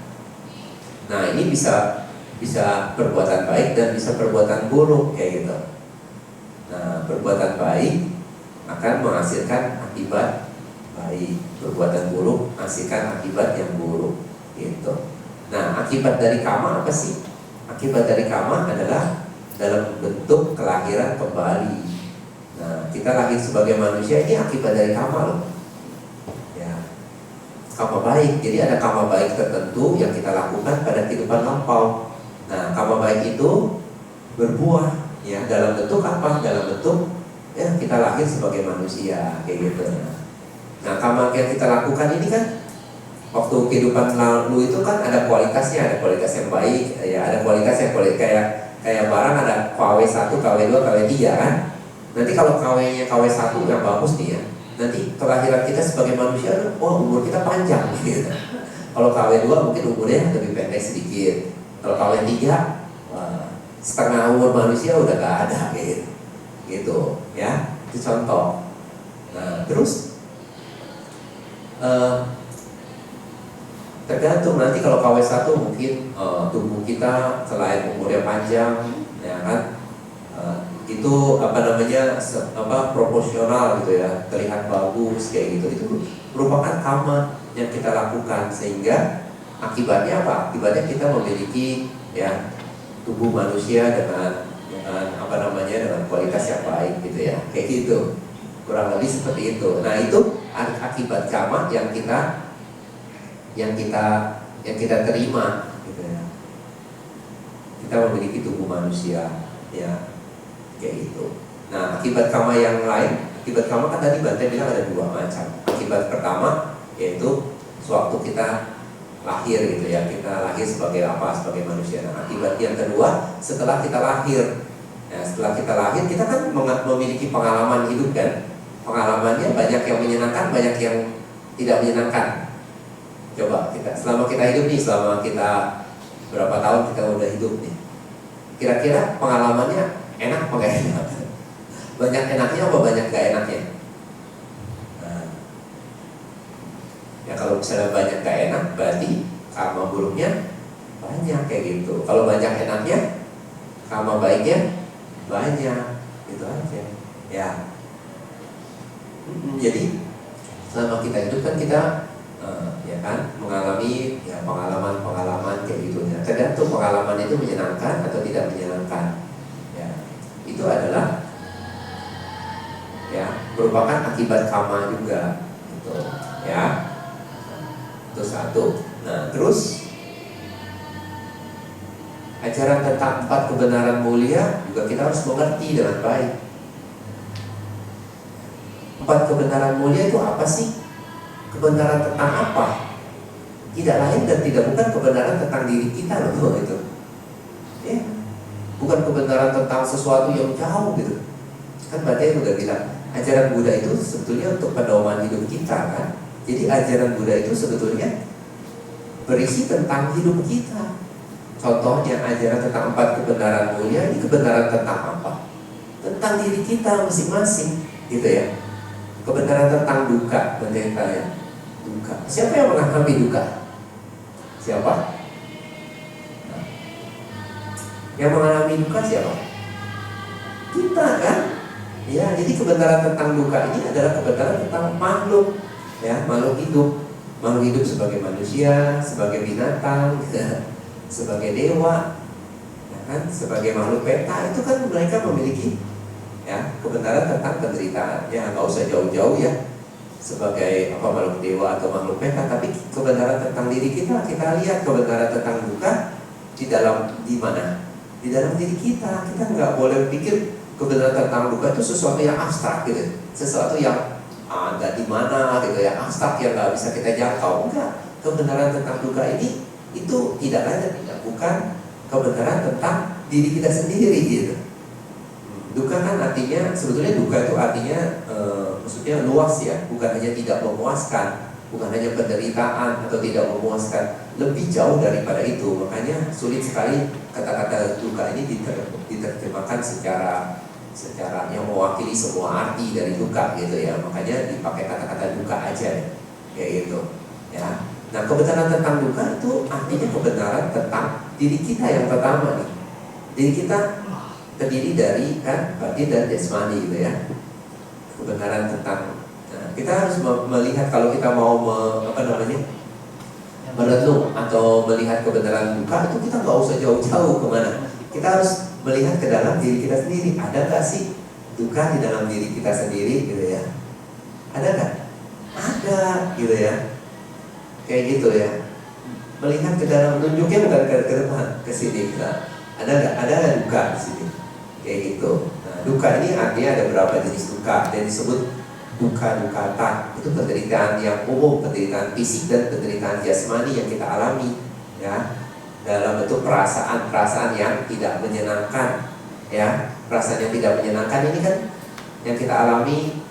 Nah, ini bisa perbuatan baik dan bisa perbuatan buruk, kayak gitu. Nah, perbuatan baik akan menghasilkan akibat baik, perbuatan buruk menghasilkan akibat yang buruk, gitu. Nah, akibat dari kama apa sih? Akibat dari kama adalah dalam bentuk kelahiran kembali. Nah, kita lahir sebagai manusia ini akibat dari kama loh. Ya, kama baik. Jadi ada kama baik tertentu yang kita lakukan pada kehidupan lampau. Nah, kama baik itu berbuah ya dalam bentuk apa? Dalam bentuk ya kita lahir sebagai manusia, kayak gitu. Nah, kama yang kita lakukan ini kan waktu kehidupan lalu itu kan ada kualitasnya, ada kualitas yang baik, ya ada kualitas yang kayak barang ada KW1, KW2, KW3 kan. Nanti kalau KW-nya KW1 yang bagus nih ya, nanti kelahiran kita sebagai manusia, umur kita panjang gitu. Kalau KW2 mungkin umurnya lebih pendek sedikit. Kalau KW3, setengah umur manusia udah gak ada gitu ya. Itu contoh. Nah, terus tergantung nanti kalau KW1 mungkin tubuh kita selain umurnya panjang, ya kan, itu proporsional gitu ya, terlihat bagus kayak gitu. Itu merupakan kama yang kita lakukan sehingga akibatnya apa? Akibatnya kita memiliki ya tubuh manusia dengan dengan kualitas yang baik gitu ya, kayak gitu. Kurang lebih seperti itu. Nah, itu akibat kama yang kita terima gitu ya. Kita memiliki tubuh manusia ya, kayak gitu. Nah, akibat kama yang lain, akibat kama kan tadi Bante bilang ada 2 macam. Akibat pertama yaitu sewaktu kita lahir gitu ya, kita lahir sebagai apa? Sebagai manusia. Nah, akibat yang kedua setelah kita lahir. Ya, setelah kita lahir kita kan memiliki pengalaman hidup kan. Pengalamannya banyak yang menyenangkan, banyak yang tidak menyenangkan. Coba selama kita hidup nih, selama kita berapa tahun kita udah hidup nih, kira-kira pengalamannya enak apa gak enak? Banyak enaknya apa banyak gak enaknya? Nah, ya kalau misalnya banyak gak enak, berarti karma buruknya banyak, kayak gitu. Kalau banyak enaknya, karma baiknya banyak, gitu aja ya. Jadi selama kita hidup kan kita ya kan mengalami ya pengalaman-pengalaman kayak gitu ya. Tergantung pengalaman itu menyenangkan atau tidak menyenangkan. Ya, itu adalah ya merupakan akibat karma juga, gitu ya. Itu satu. Nah, terus ajaran tentang 4 kebenaran mulia juga kita harus mengerti dengan baik. 4 kebenaran mulia itu apa sih? Kebenaran tentang apa? Tidak lain dan tidak bukan kebenaran tentang diri kita loh itu. Ya. Bukan kebenaran tentang sesuatu yang jauh gitu. Kan Bate udah bilang, ajaran Buddha itu sebetulnya untuk pedoman hidup kita kan. Jadi ajaran Buddha itu sebetulnya berisi tentang hidup kita. Contohnya ajaran tentang 4 kebenaran mulia, ini kebenaran tentang apa? Tentang diri kita masing-masing, gitu ya. Kebenaran tentang duka, pendeta ya. Duka. Siapa yang mengalami duka? Siapa? Nah. Yang mengalami duka siapa? Kita kan? Ya, jadi kebenaran tentang duka ini adalah kebenaran tentang makhluk, ya, makhluk hidup sebagai manusia, sebagai binatang, ya, sebagai dewa, ya kan, sebagai makhluk peta itu kan mereka memiliki ya kebenaran tentang penderitaan. Ya, nggak usah jauh-jauh ya. Sebagai apa makhluk dewa atau makhluk peta, tapi kebenaran tentang diri kita lihat kebenaran tentang duka di mana? Di dalam diri kita. Kita nggak boleh pikir kebenaran tentang duka itu sesuatu yang abstrak gitu, sesuatu yang ada di mana gitu ya, abstrak yang nggak bisa kita jangkau. Enggak, kebenaran tentang duka ini itu tidak lain dan tidak bukan kebenaran tentang diri kita sendiri gitu. Duka kan artinya, sebetulnya duka itu artinya maksudnya luas ya, bukan hanya tidak memuaskan, bukan hanya penderitaan atau tidak memuaskan, lebih jauh daripada itu. Makanya sulit sekali kata-kata duka ini diterjemahkan secara yang mewakili semua arti dari duka gitu ya. Makanya dipakai kata-kata duka aja ya, kayak gitu ya. Nah, kebenaran tentang duka itu artinya kebenaran tentang diri kita yang pertama nih. Diri kita terdiri dari kan batin dan jasmani gitu ya. Kebenaran tentang kita harus melihat kalau kita mau merenung atau melihat kebenaran duka itu kita nggak usah jauh-jauh kemana. Kita harus melihat ke dalam diri kita sendiri. Ada nggak sih duka di dalam diri kita sendiri gitu ya? Ada nggak? Ada gitu ya. Kayak gitu ya. Melihat ke dalam, tunjuknya bukan ke depan, ke sini. Nah, ada nggak? Ada duka di sini. Kayak gitu. Nah, duka ini artinya ada berapa jenis duka dan disebut duka-dukata. Itu penderitaan yang umum, penderitaan fisik dan penderitaan jasmani yang kita alami ya, dalam bentuk perasaan-perasaan yang tidak menyenangkan ya. Perasaan yang tidak menyenangkan ini kan yang kita alami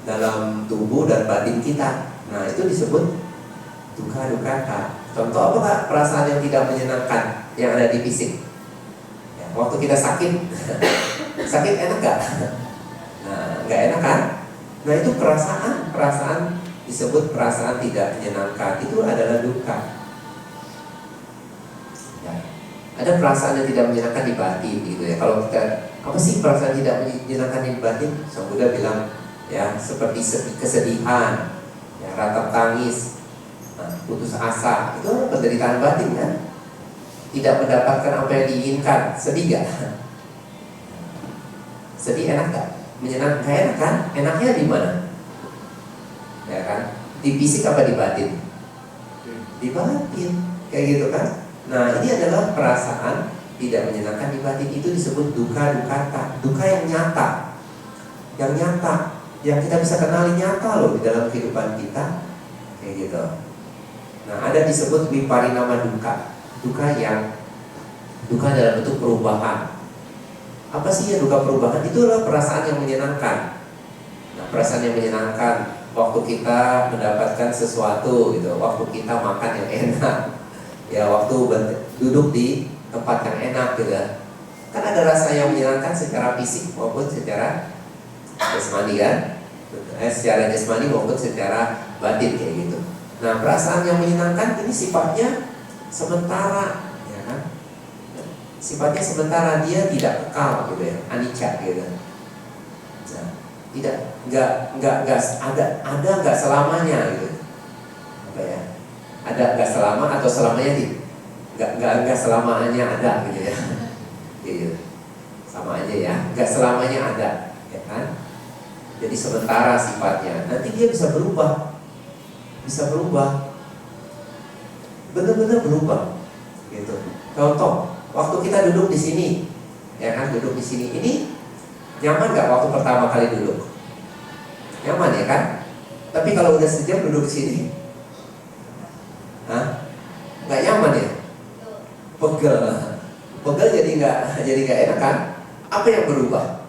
dalam tubuh dan batin kita. Nah, itu disebut duka-dukata. Contoh apa Kak? Perasaan yang tidak menyenangkan yang ada di fisik ya, waktu kita sakit sakit enak gak? Nah, gak enak kan? Nah, itu perasaan disebut perasaan tidak menyenangkan. Itu adalah duka ya. Ada perasaan yang tidak menyenangkan di batin gitu ya. Kalau kita, apa sih perasaan tidak menyenangkan di batin? Sang Buddha bilang ya, seperti kesedihan ya, ratap tangis, putus asa, itu penderitaan batin kan? Tidak mendapatkan apa yang diinginkan, sedih gak? Sedih enak gak? Menyenangkan, gak enak kan? Enaknya di mana? Ya kan? Di fisik apa di batin? Di batin, kayak gitu kan? Nah, ini adalah perasaan tidak menyenangkan di batin. Itu disebut duka-dukata. Duka yang nyata, yang kita bisa kenali nyata loh di dalam kehidupan kita, kayak gitu. Nah, ada disebut viparinama duka. Duka dalam bentuk perubahan. Apa sih yang duka perubahan? Itu adalah perasaan yang menyenangkan. Nah, perasaan yang menyenangkan waktu kita mendapatkan sesuatu gitu, waktu kita makan yang enak, ya, waktu duduk di tempat yang enak gitu. Kan ada rasa yang menyenangkan secara fisik maupun secara jasmani kan? Secara jasmani maupun secara batin kayak gitu. Nah, perasaan yang menyenangkan ini sifatnya sementara, ya kan? Sifatnya sementara, dia tidak kekal gitu ya, anicca gitu. Nah, nggak ada nggak selamanya gitu. Apa ya? Ada nggak selama atau selamanya nggak selamanya ada gitu ya. Gitu. Sama aja ya, nggak selamanya ada, ya kan? Jadi sementara sifatnya, nanti dia bisa berubah, benar-benar berubah, gitu. Contoh, waktu kita duduk di sini, ya kan, duduk di sini, ini nyaman nggak waktu pertama kali duduk? Nyaman ya kan? Tapi kalau udah sejam duduk di sini, nggak nyaman ya? Pegel jadi nggak enak kan? Apa yang berubah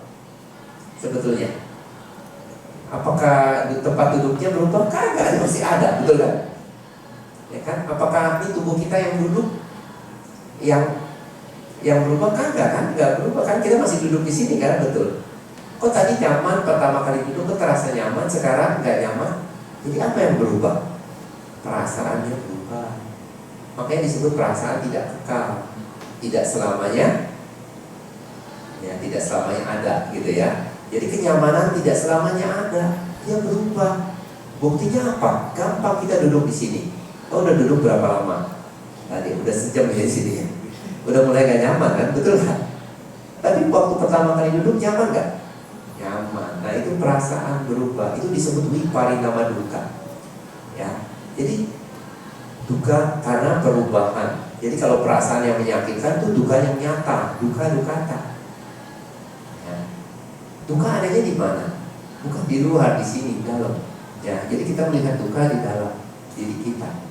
sebetulnya? Apakah di tempat duduknya berubah? Kagak, masih ada, betul kan? Ya kan? Apakah ini tubuh kita yang duduk yang berubah? Kagak kan? Nggak berubah kan? Kita masih duduk di sini kan, betul? Kok tadi nyaman pertama kali duduk, kok terasa nyaman, sekarang nggak nyaman? Jadi apa yang berubah? Perasaannya berubah. Makanya disebut perasaan tidak kekal, tidak selamanya. Ya, tidak selamanya ada gitu ya. Jadi kenyamanan tidak selamanya ada, dia berubah. Buktinya apa? Gampang, kita duduk di sini. Oh, udah duduk berapa lama? Tadi udah sejam ya di sini ya. Udah mulai gak nyaman kan, betul kan? Tapi waktu pertama kali duduk nyaman gak? Nyaman. Nah, itu perasaan berubah. Itu disebut wiparinama duka. Ya. Jadi duka karena perubahan. Jadi kalau perasaan yang menyakitkan itu duka yang nyata, duka dukata. Duka adanya di mana? Bukan di luar, di sini, di dalam. Ya, jadi kita melihat duka di dalam diri kita.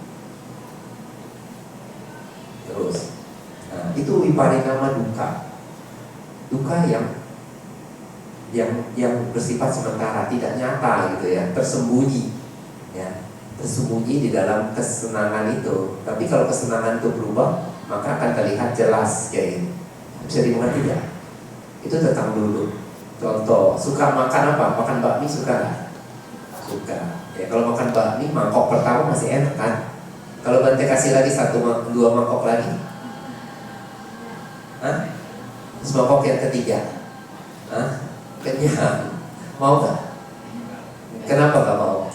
Terus, nah, itu wiparinama duka. Duka yang bersifat sementara, tidak nyata gitu ya, tersembunyi. Ya, tersembunyi di dalam kesenangan itu. Tapi kalau kesenangan itu berubah, maka akan terlihat jelas kayak ini. Bisa dimengerti tidak? Itu tentang dulu. Contoh, suka makan apa? Makan bakmi suka nggak? Suka. Ya kalau makan bakmi, mangkok pertama masih enak kan? Kalau Bante kasih lagi 1-2 mangkok lagi, terus mangkok yang ketiga, kenyang. Mau nggak? Kenapa nggak mau?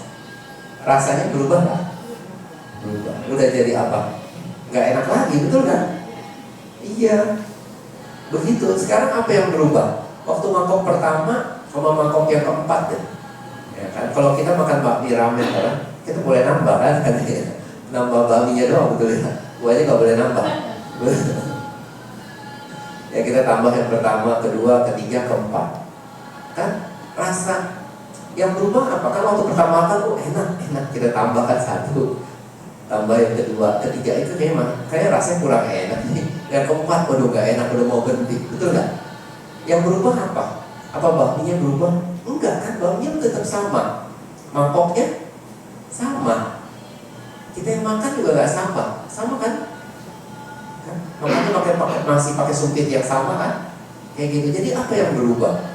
Rasanya berubah nggak? Berubah. Udah jadi apa? Nggak enak lagi, betul kan? Iya. Begitu. Sekarang apa yang berubah? Waktu mangkok pertama sama mangkok yang keempat deh. Ya kan? Kalau kita makan bakmi ramen kan, kita boleh nambah kan? Nambah bakminya doang, betul ya? Buahnya nggak boleh nambah. Ya kita tambah yang pertama, kedua, ketiga, keempat. Kan rasa yang berubah apa? Kan waktu pertama makan, oh enak, kita tambahkan 1, tambah yang kedua, ketiga itu kayak rasanya kurang enak nih. Yang keempat, waduh nggak enak, udah mau berhenti, betul nggak? Yang berubah apa? Apa bakminya berubah? Enggak kan, bakminya tetap sama, mangkoknya sama. Kita yang makan juga nggak sama kan? Makanya masih pakai sumpit yang sama kan? Kayak gitu. Jadi apa yang berubah?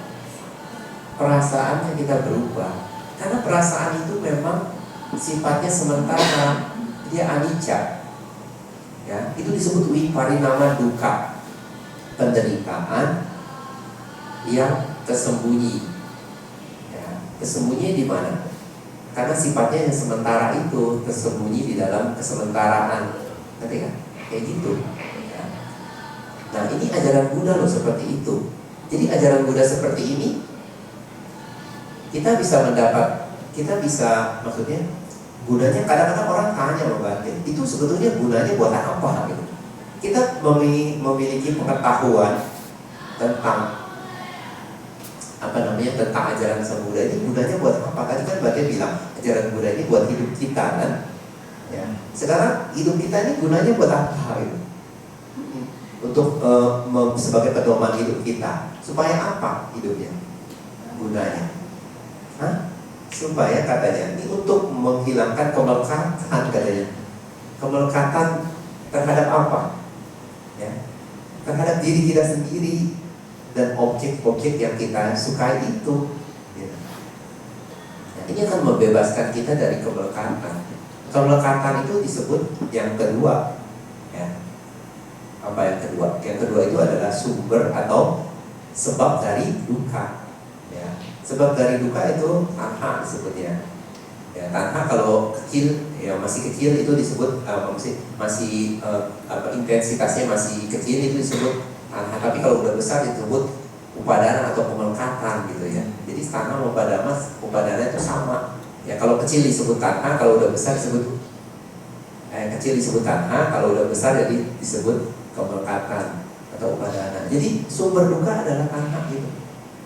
Perasaannya kita berubah. Karena perasaan itu memang sifatnya sementara, dia anicca. Ya, itu disebut wiparinama duka, penderitaan yang tersembunyi. Ya, tersembunyi di mana? Karena sifatnya yang sementara itu tersembunyi di dalam kesementaraan. Ngerti kan? Kayak gitu. Ya. Nah, ini ajaran Buddha loh seperti itu. Jadi ajaran Buddha seperti ini kita bisa maksudnya gunanya, kadang-kadang orang tanya loh Bante, itu sebetulnya gunanya buat apa gitu. Kita memiliki pengetahuan tentang tentang ajaran Sang Buddha ini, gunanya buat apa? Tadi kan Bante bilang ajaran Buddha ini buat hidup kita kan. Ya. Sekarang hidup kita ini gunanya buat apa gitu? Untuk sebagai pedoman hidup kita. Supaya apa hidupnya? Gunanya? Supaya katanya ini untuk menghilangkan kemelekatan katanya. Kemelekatan terhadap apa? Ya. Terhadap diri kita sendiri dan objek-objek yang kita sukai itu. Ya. Nah, ini akan membebaskan kita dari kemelekatan. Kemelekatan itu disebut yang kedua. Ya. Apa yang kedua? Yang kedua itu adalah sumber atau sebab dari duka. Ya. Sebab dari duka itu tanha disebutnya. Ya, tanha kalau kecil, ya masih kecil itu disebut intensitasnya masih kecil itu disebut tanha. Tapi kalau udah besar disebut upadana atau pemelekatan gitu ya. Jadi tanha upadana itu sama. Ya kalau kecil disebut tanha, kalau udah besar disebut kecil disebut tanha, kalau udah besar jadi disebut kemelekatan atau upadana. Jadi sumber duka adalah tanha gitu,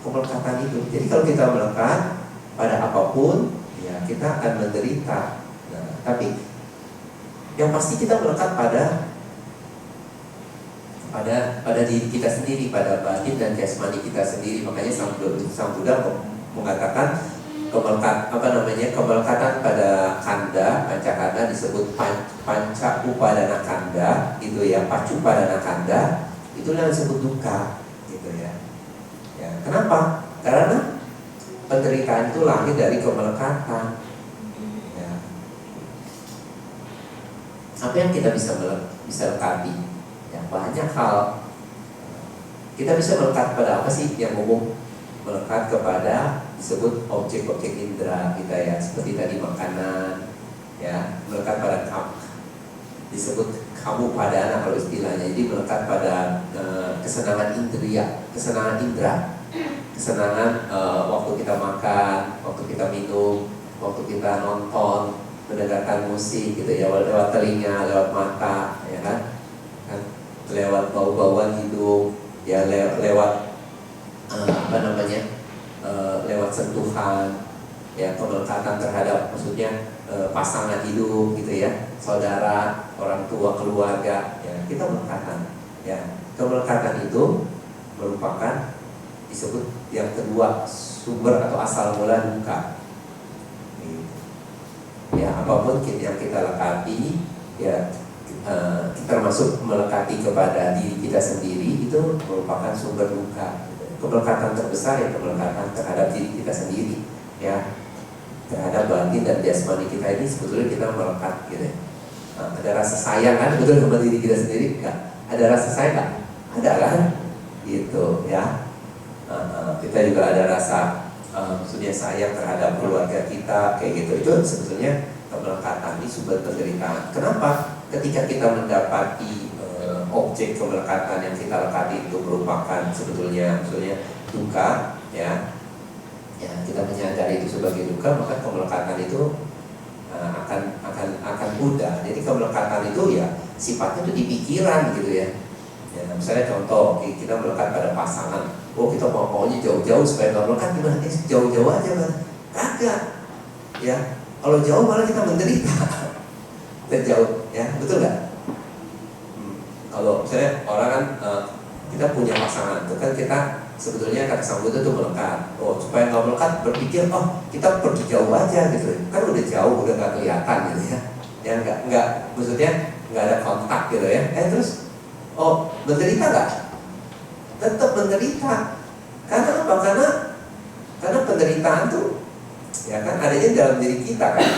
kemelekatan itu. Jadi kalau kita melekat pada apapun, ya kita akan menderita. Nah, tapi yang pasti kita melekat pada diri kita sendiri, pada batin dan jasmani kita sendiri. Makanya Sang Buddha mengatakan kemelekatan pada kanda, pancakanda disebut panca upadana kanda, itu ya, pacu upadana kanda, itulah yang disebut duka, gitu ya. Ya, kenapa? Karena penderitaan itu lahir dari kemelekatan. Ya. Apa yang kita bisa lekati? Ya, banyak hal. Kita bisa melekat pada apa sih yang umum? Melekat kepada disebut objek-objek indera kita ya, seperti tadi makanan, ya, melekat pada disebut kamu padana kalau istilahnya. Jadi melekat pada kesenangan indera, kesenangan waktu kita makan, waktu kita minum, waktu kita nonton, mendengarkan musik gitu ya, lewat telinga, lewat mata, ya kan, lewat bau-bauan hidung, ya lewat lewat sentuhan, ya kemelekatan terhadap maksudnya pasangan hidup gitu ya, saudara, orang tua, keluarga, ya kita melekatan. Ya, kemelekatan itu merupakan disebut yang kedua sumber atau asal mula duka. Ya, apapun yang kita lekati, ya termasuk melekati kepada diri kita sendiri, itu merupakan sumber duka. Kemelekatan terbesar ya kemelekatan terhadap diri kita sendiri, ya, terhadap batin dan jasmani kita ini sebetulnya kita melekat gitu ya. Ada rasa sayang kan betul sama diri kita sendiri? Enggak. Ada rasa sayang nggak? Ada kan? Gitu ya. Kita juga ada rasa maksudnya sayang terhadap keluarga kita kayak gitu. Itu sebetulnya kemelekatan ini sumber penderitaan. Kenapa? Ketika kita mendapati objek kemelekatan yang kita lekati itu merupakan sebetulnya maksudnya duka, ya, kita menyadari itu sebagai duka, maka kemelekatan itu akan mudah. Jadi kemelekatan itu ya sifatnya itu di pikiran gitu ya. Ya, misalnya contoh kita melekat pada pasangan, kita maunya jauh-jauh supaya nggak melekat, gimana? Jauh-jauh aja kan? Kagak, ya. Kalau jauh malah kita menderita. Kita jauh, ya, betul nggak? Kalau misalnya orang kan kita punya pasangan, itu kan kita sebetulnya kata Sang Buddha itu melekat. Supaya nggak melekat berpikir, kita pergi jauh aja gitu. Kan udah jauh, udah nggak kelihatan gitu ya. Ya nggak, maksudnya nggak ada kontak gitu ya. Terus, menderita nggak? Tetap menderita. Karena apa? Karena penderitaan tuh, ya kan adanya dalam diri kita kan.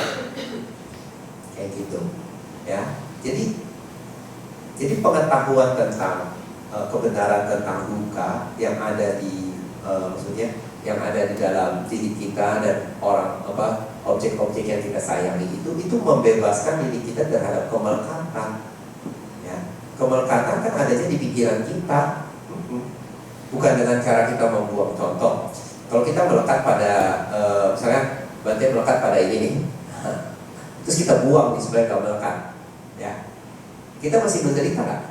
Kayak gitu, ya. Jadi pengetahuan tentang kebenaran tentang duka yang ada di maksudnya yang ada di dalam diri kita dan objek-objek yang kita sayangi itu membebaskan diri kita terhadap kemelekatan. Ya, kemelekatan kan adanya di pikiran kita, bukan dengan cara kita membuang. Contoh, kalau kita melekat pada misalnya Bante melekat pada ini nih, terus kita buang nih supaya nggak melekat, ya. Kita masih menderita nggak?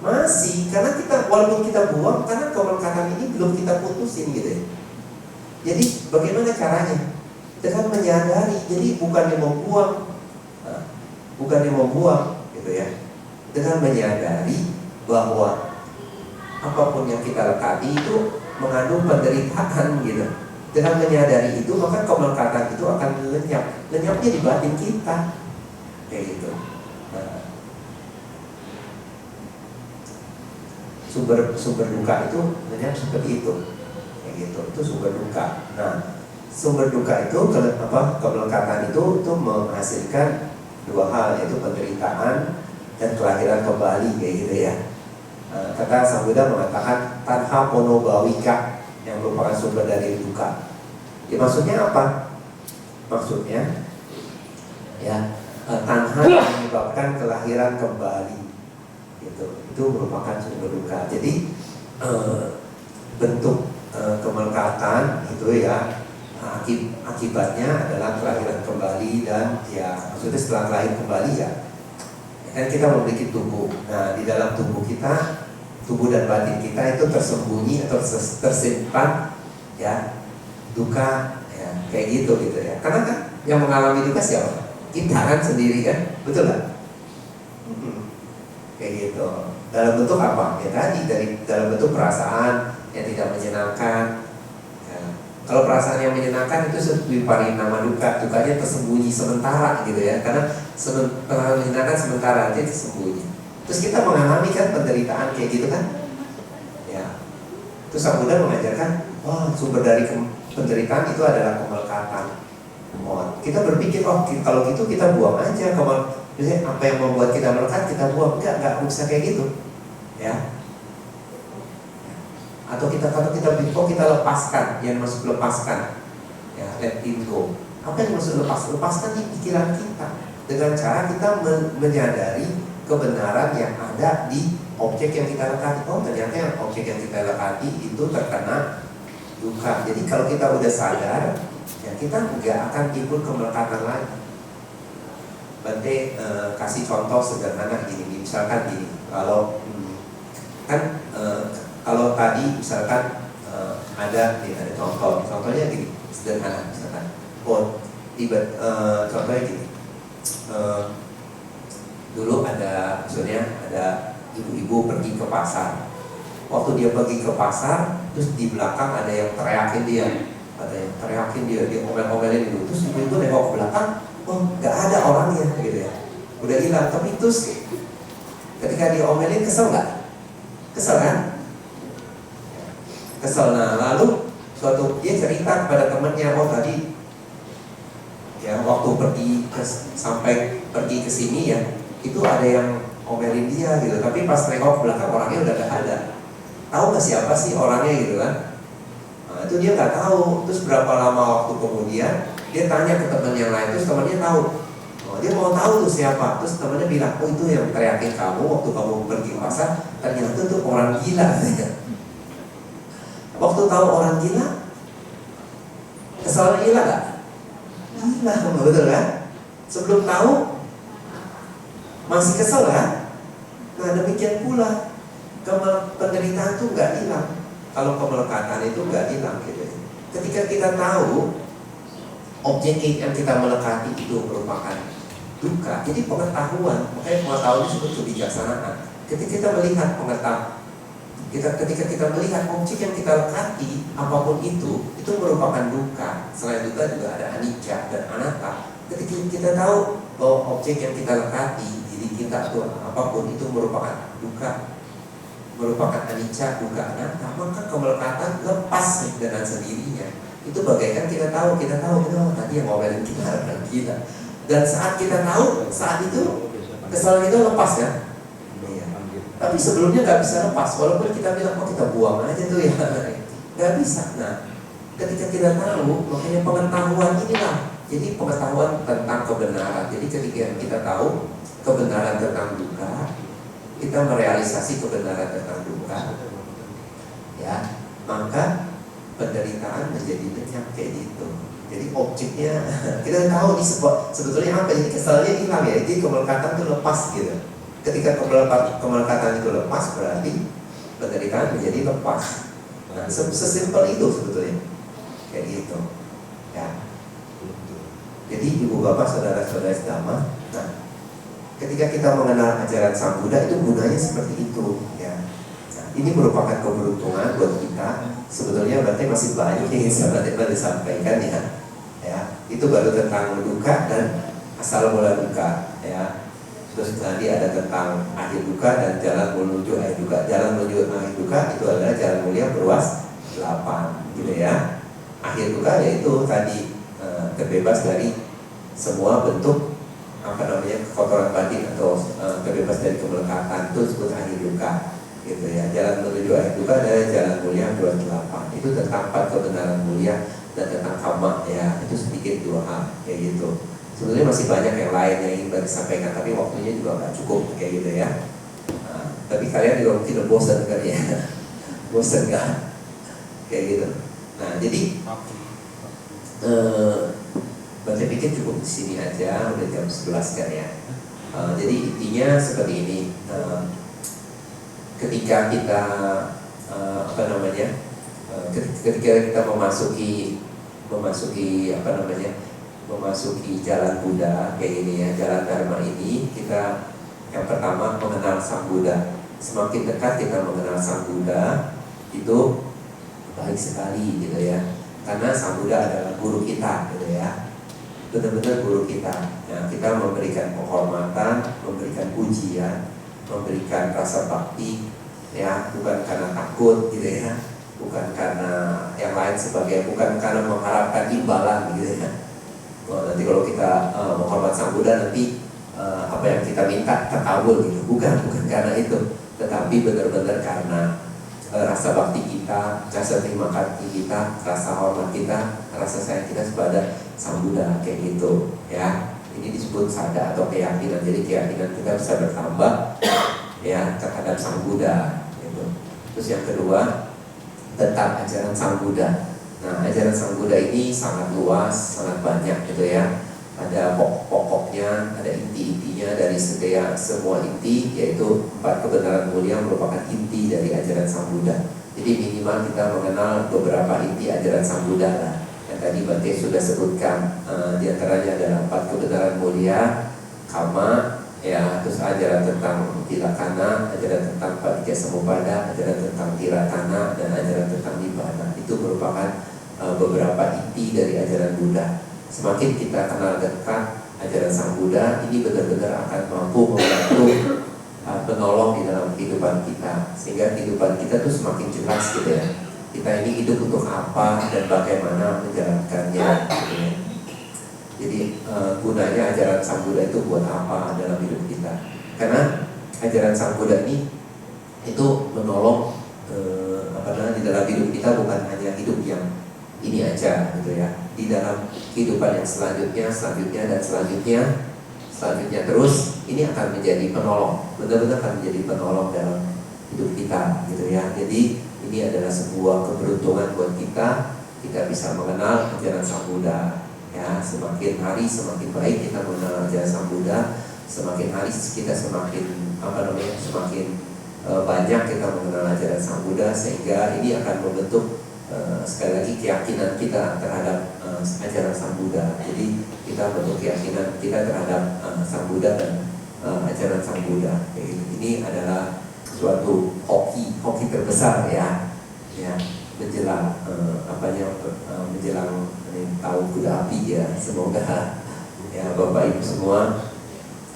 Masih, karena kita walaupun kita buang, karena kemelekatan ini belum kita putusin gitu ya. Jadi bagaimana caranya? Dengan menyadari, jadi bukannya membuang, gitu ya. Dengan menyadari bahwa apapun yang kita lekati itu mengandung penderitaan gitu. Dengan menyadari itu, maka kemelekatan itu akan lenyapnya di batin kita, kayak gitu. Sumber duka itu lenyap seperti itu, kayak gitu. Itu sumber duka. Nah, sumber duka itu kemelekatan itu menghasilkan dua hal, yaitu penderitaan dan kelahiran kembali, kayak gitu ya. Kata Sang Buddha mengatakan tanha pono bawika, yang merupakan sumber dari duka. Ya maksudnya apa? Maksudnya ya tanha yang menyebabkan kelahiran kembali, gitu. Itu merupakan sumber duka. Jadi bentuk kemelekatan itu ya akibatnya adalah kelahiran kembali, dan ya maksudnya setelah lahir kembali ya kan kita memiliki tubuh. Nah di dalam tubuh kita, tubuh dan batin kita itu tersembunyi atau tersimpan ya duka ya, kayak gitu ya. Karena kan yang mengalami duka siapa? Kita kan sendiri kan, betul kan? Kayak gitu. Dalam bentuk apa? Ya tadi dalam bentuk perasaan yang tidak menyenangkan. Ya. Kalau perasaan yang menyenangkan itu seperti parinama duka, dukanya tersembunyi sementara gitu ya. Karena menyenangkan sementara, dia tersembunyi. Terus kita mengalami kan penderitaan kayak gitu kan? Ya. Terus Sang Buddha mengajarkan, sumber dari penderitaan itu adalah kemelekatan. Kita berpikir, kalau gitu kita buang aja. Misalnya apa yang membuat kita melekat kita buang. Enggak bisa kayak gitu ya. Atau kalau kita bingung kita lepaskan. Yang maksud lepaskan ya, let it go. Apa yang maksud lepaskan di pikiran kita dengan cara kita menyadari kebenaran yang ada di objek yang kita lekati. Ternyata yang objek yang kita lekati itu terkena duka. Jadi kalau kita udah sadar ya, kita nggak akan timbul kemelekatan lagi. Bante kasih contoh sederhana gini, misalkan gini, kalau kalau tadi misalkan ada contohnya gini, sederhana misalkan, contohnya gini, dulu misalnya ada ibu-ibu pergi ke pasar. Waktu dia pergi ke pasar, terus di belakang ada yang teriakin dia, dia ngomel-ngomelin gitu. Terus ibu-ibu nengok ke belakang, nggak ada orangnya gitu ya, udah hilang. Tapi terus ketika dia omelin, kesel nggak? Kesel kan? Kesel. Nah lalu dia cerita kepada temannya, tadi ya waktu sampai pergi ke sini ya, itu ada yang omelin dia gitu. Tapi pas nengok ke belakang, orangnya udah nggak ada. Tahu nggak siapa sih orangnya gitu kan? Nah, itu dia nggak tahu. Terus berapa lama waktu kemudian dia tanya ke teman yang lain, terus temannya tahu. Dia mau tahu tuh siapa. Terus temannya bilang, itu yang teriakin kamu waktu kamu pergi ke pasar, ternyata tuh orang gila. Waktu tahu orang gila, kesalnya gila nggak? Gila, betul kan? Sebelum tahu masih kesel kan? Nah demikian pula penderitaan itu nggak hilang kalau kemelekatan itu nggak hilang gitu. Ketika kita tahu objek yang kita melekati itu merupakan duka, jadi pengetahuan, makanya pengetahuan disebut kebijaksanaan. Ketika kita melihat ketika kita melihat objek yang kita lekati apapun itu merupakan duka. Selain duka juga ada anicca dan anatta. Ketika kita tahu bahwa objek yang kita lekati diri kita atau apapun itu merupakan duka, merupakan anicca, duka, anatta, maka kemelekatan lepas dengan sendirinya. Itu bagaikan kita tahu tadi yang ngomelin kita orang gila. Dan saat kita tahu, saat itu kesalahan itu lepas ya. Iya. Tapi sebelumnya nggak bisa lepas, walaupun kita bilang kita buang aja tuh ya, nggak bisa. Nah, ketika kita tahu, makanya pengetahuan inilah. Jadi pengetahuan tentang kebenaran. Jadi ketika kita tahu kebenaran tentang duka, kita merealisasi kebenaran tentang duka, ya, maka penderitaan menjadi lenyap kayak gitu. Jadi objeknya kita tahu sebetulnya apa. Jadi kesalnya hilang ya. Jadi kemelekatan itu lepas gitu. Ketika kemelekatan itu lepas, berarti penderitaan menjadi lepas. Nah, sesimpel itu sebetulnya kayak gitu ya. Jadi ibu bapak saudara-saudara sedama, nah ketika kita mengenal ajaran Sang Buddha itu gunanya seperti itu ya. Nah, ini merupakan keberuntungan buat kita. Sebetulnya berarti masih banyak yang bisa disampaikan ya. Ya, itu baru tentang duka dan asal mula duka ya. Terus tadi ada tentang akhir duka dan jalan menuju akhir duka. Jalan menuju akhir duka itu adalah jalan mulia berluas 8 gitu ya. Akhir duka yaitu tadi terbebas dari semua bentuk kotoran batin atau terbebas dari kemelekatan, itu disebut akhir duka gitu ya. Jalan menuju akhir duka adalah jalan mulia 28. Itu itu tentang 4 kebenaran mulia dan tentang karma ya. Itu sedikit 2 hal kayak gitu. Sebenarnya masih banyak yang lain yang ingin Bagi sampaikan, tapi waktunya juga nggak cukup kayak gitu ya. Tapi kalian juga mungkin udah bosan kan ya. Bosan nggak? Kayak gitu. Nah jadi baca pikir cukup di sini aja, udah jam 11 kan ya. Jadi intinya seperti ini. Ketika kita ketika kita memasuki jalan Buddha kayak ini ya, jalan Dharma ini, kita yang pertama mengenal Sang Buddha. Semakin dekat kita mengenal Sang Buddha, itu baik sekali gitu ya. Karena Sang Buddha adalah guru kita gitu ya. Benar-benar guru kita. Nah, kita memberikan penghormatan, memberikan pujian, memberikan rasa bakti ya, bukan karena takut gitu ya, bukan karena yang lain sebagainya, bukan karena mengharapkan imbalan gitu ya. Nanti kalau kita menghormat Sang Buddha, nanti apa yang kita minta terkabul gitu, bukan karena itu, tetapi benar-benar karena rasa bakti kita, rasa terima kasih kita, rasa hormat kita, rasa sayang kita kepada Sang Buddha kayak gitu ya. Ini disebut sada atau keyakinan. Jadi keyakinan kita bisa bertambah ya terhadap Sang Buddha gitu. Terus yang kedua tentang ajaran Sang Buddha. Nah, ajaran Sang Buddha ini sangat luas, sangat banyak gitu ya. Ada pokok-pokoknya, ada inti-intinya dari semua inti, yaitu 4 kebenaran mulia merupakan inti dari ajaran Sang Buddha. Jadi minimal kita mengenal beberapa inti ajaran Sang Buddha lah. Yang tadi Bante sudah sebutkan, di antaranya adalah 4 kebenaran mulia, karma, ya, terus ajaran tentang tilakana, ajaran tentang paticcasamuppada, ajaran tentang tiratana, dan ajaran tentang nibbana. Itu merupakan beberapa inti dari ajaran Buddha. Semakin kita kenal dekat ajaran Sang Buddha, ini benar-benar akan mampu membantu menolong di dalam kehidupan kita, sehingga kehidupan kita tuh semakin jelas gitu ya. Kita ini hidup untuk apa dan bagaimana menjalankannya gitu ya. Jadi gunanya ajaran Sang Buddha itu buat apa dalam hidup kita? Karena ajaran Sang Buddha ini itu menolong di dalam hidup kita, bukan hanya hidup yang ini aja gitu ya. Di dalam kehidupan yang selanjutnya terus, ini akan menjadi penolong, benar-benar akan menjadi penolong dalam hidup kita gitu ya. Jadi ini adalah sebuah keberuntungan buat kita bisa mengenal ajaran Sang Buddha ya. Semakin hari semakin baik kita mengenal ajaran Sang Buddha, semakin hari kita semakin banyak kita mengenal ajaran Sang Buddha, sehingga ini akan membentuk sekali lagi keyakinan kita terhadap ajaran Sang Buddha. Jadi kita bentuk keyakinan kita terhadap Sang Buddha dan ajaran Sang Buddha. Ini adalah suatu hoki terbesar ya menjelang menjelang tahun kuda api ya. Semoga ya Bapak Ibu semua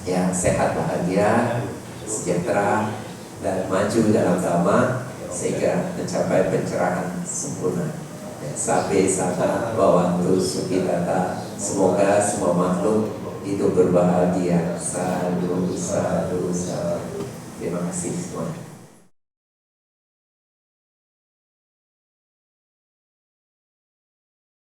ya sehat, bahagia, sejahtera, dan maju dalam dhamma sehingga mencapai pencerahan sempurna. Sabe sata bawantu sukitata. Semoga semua makhluk hidup berbahagia. Sadhu, sadhu, sadhu. Terima kasih semua.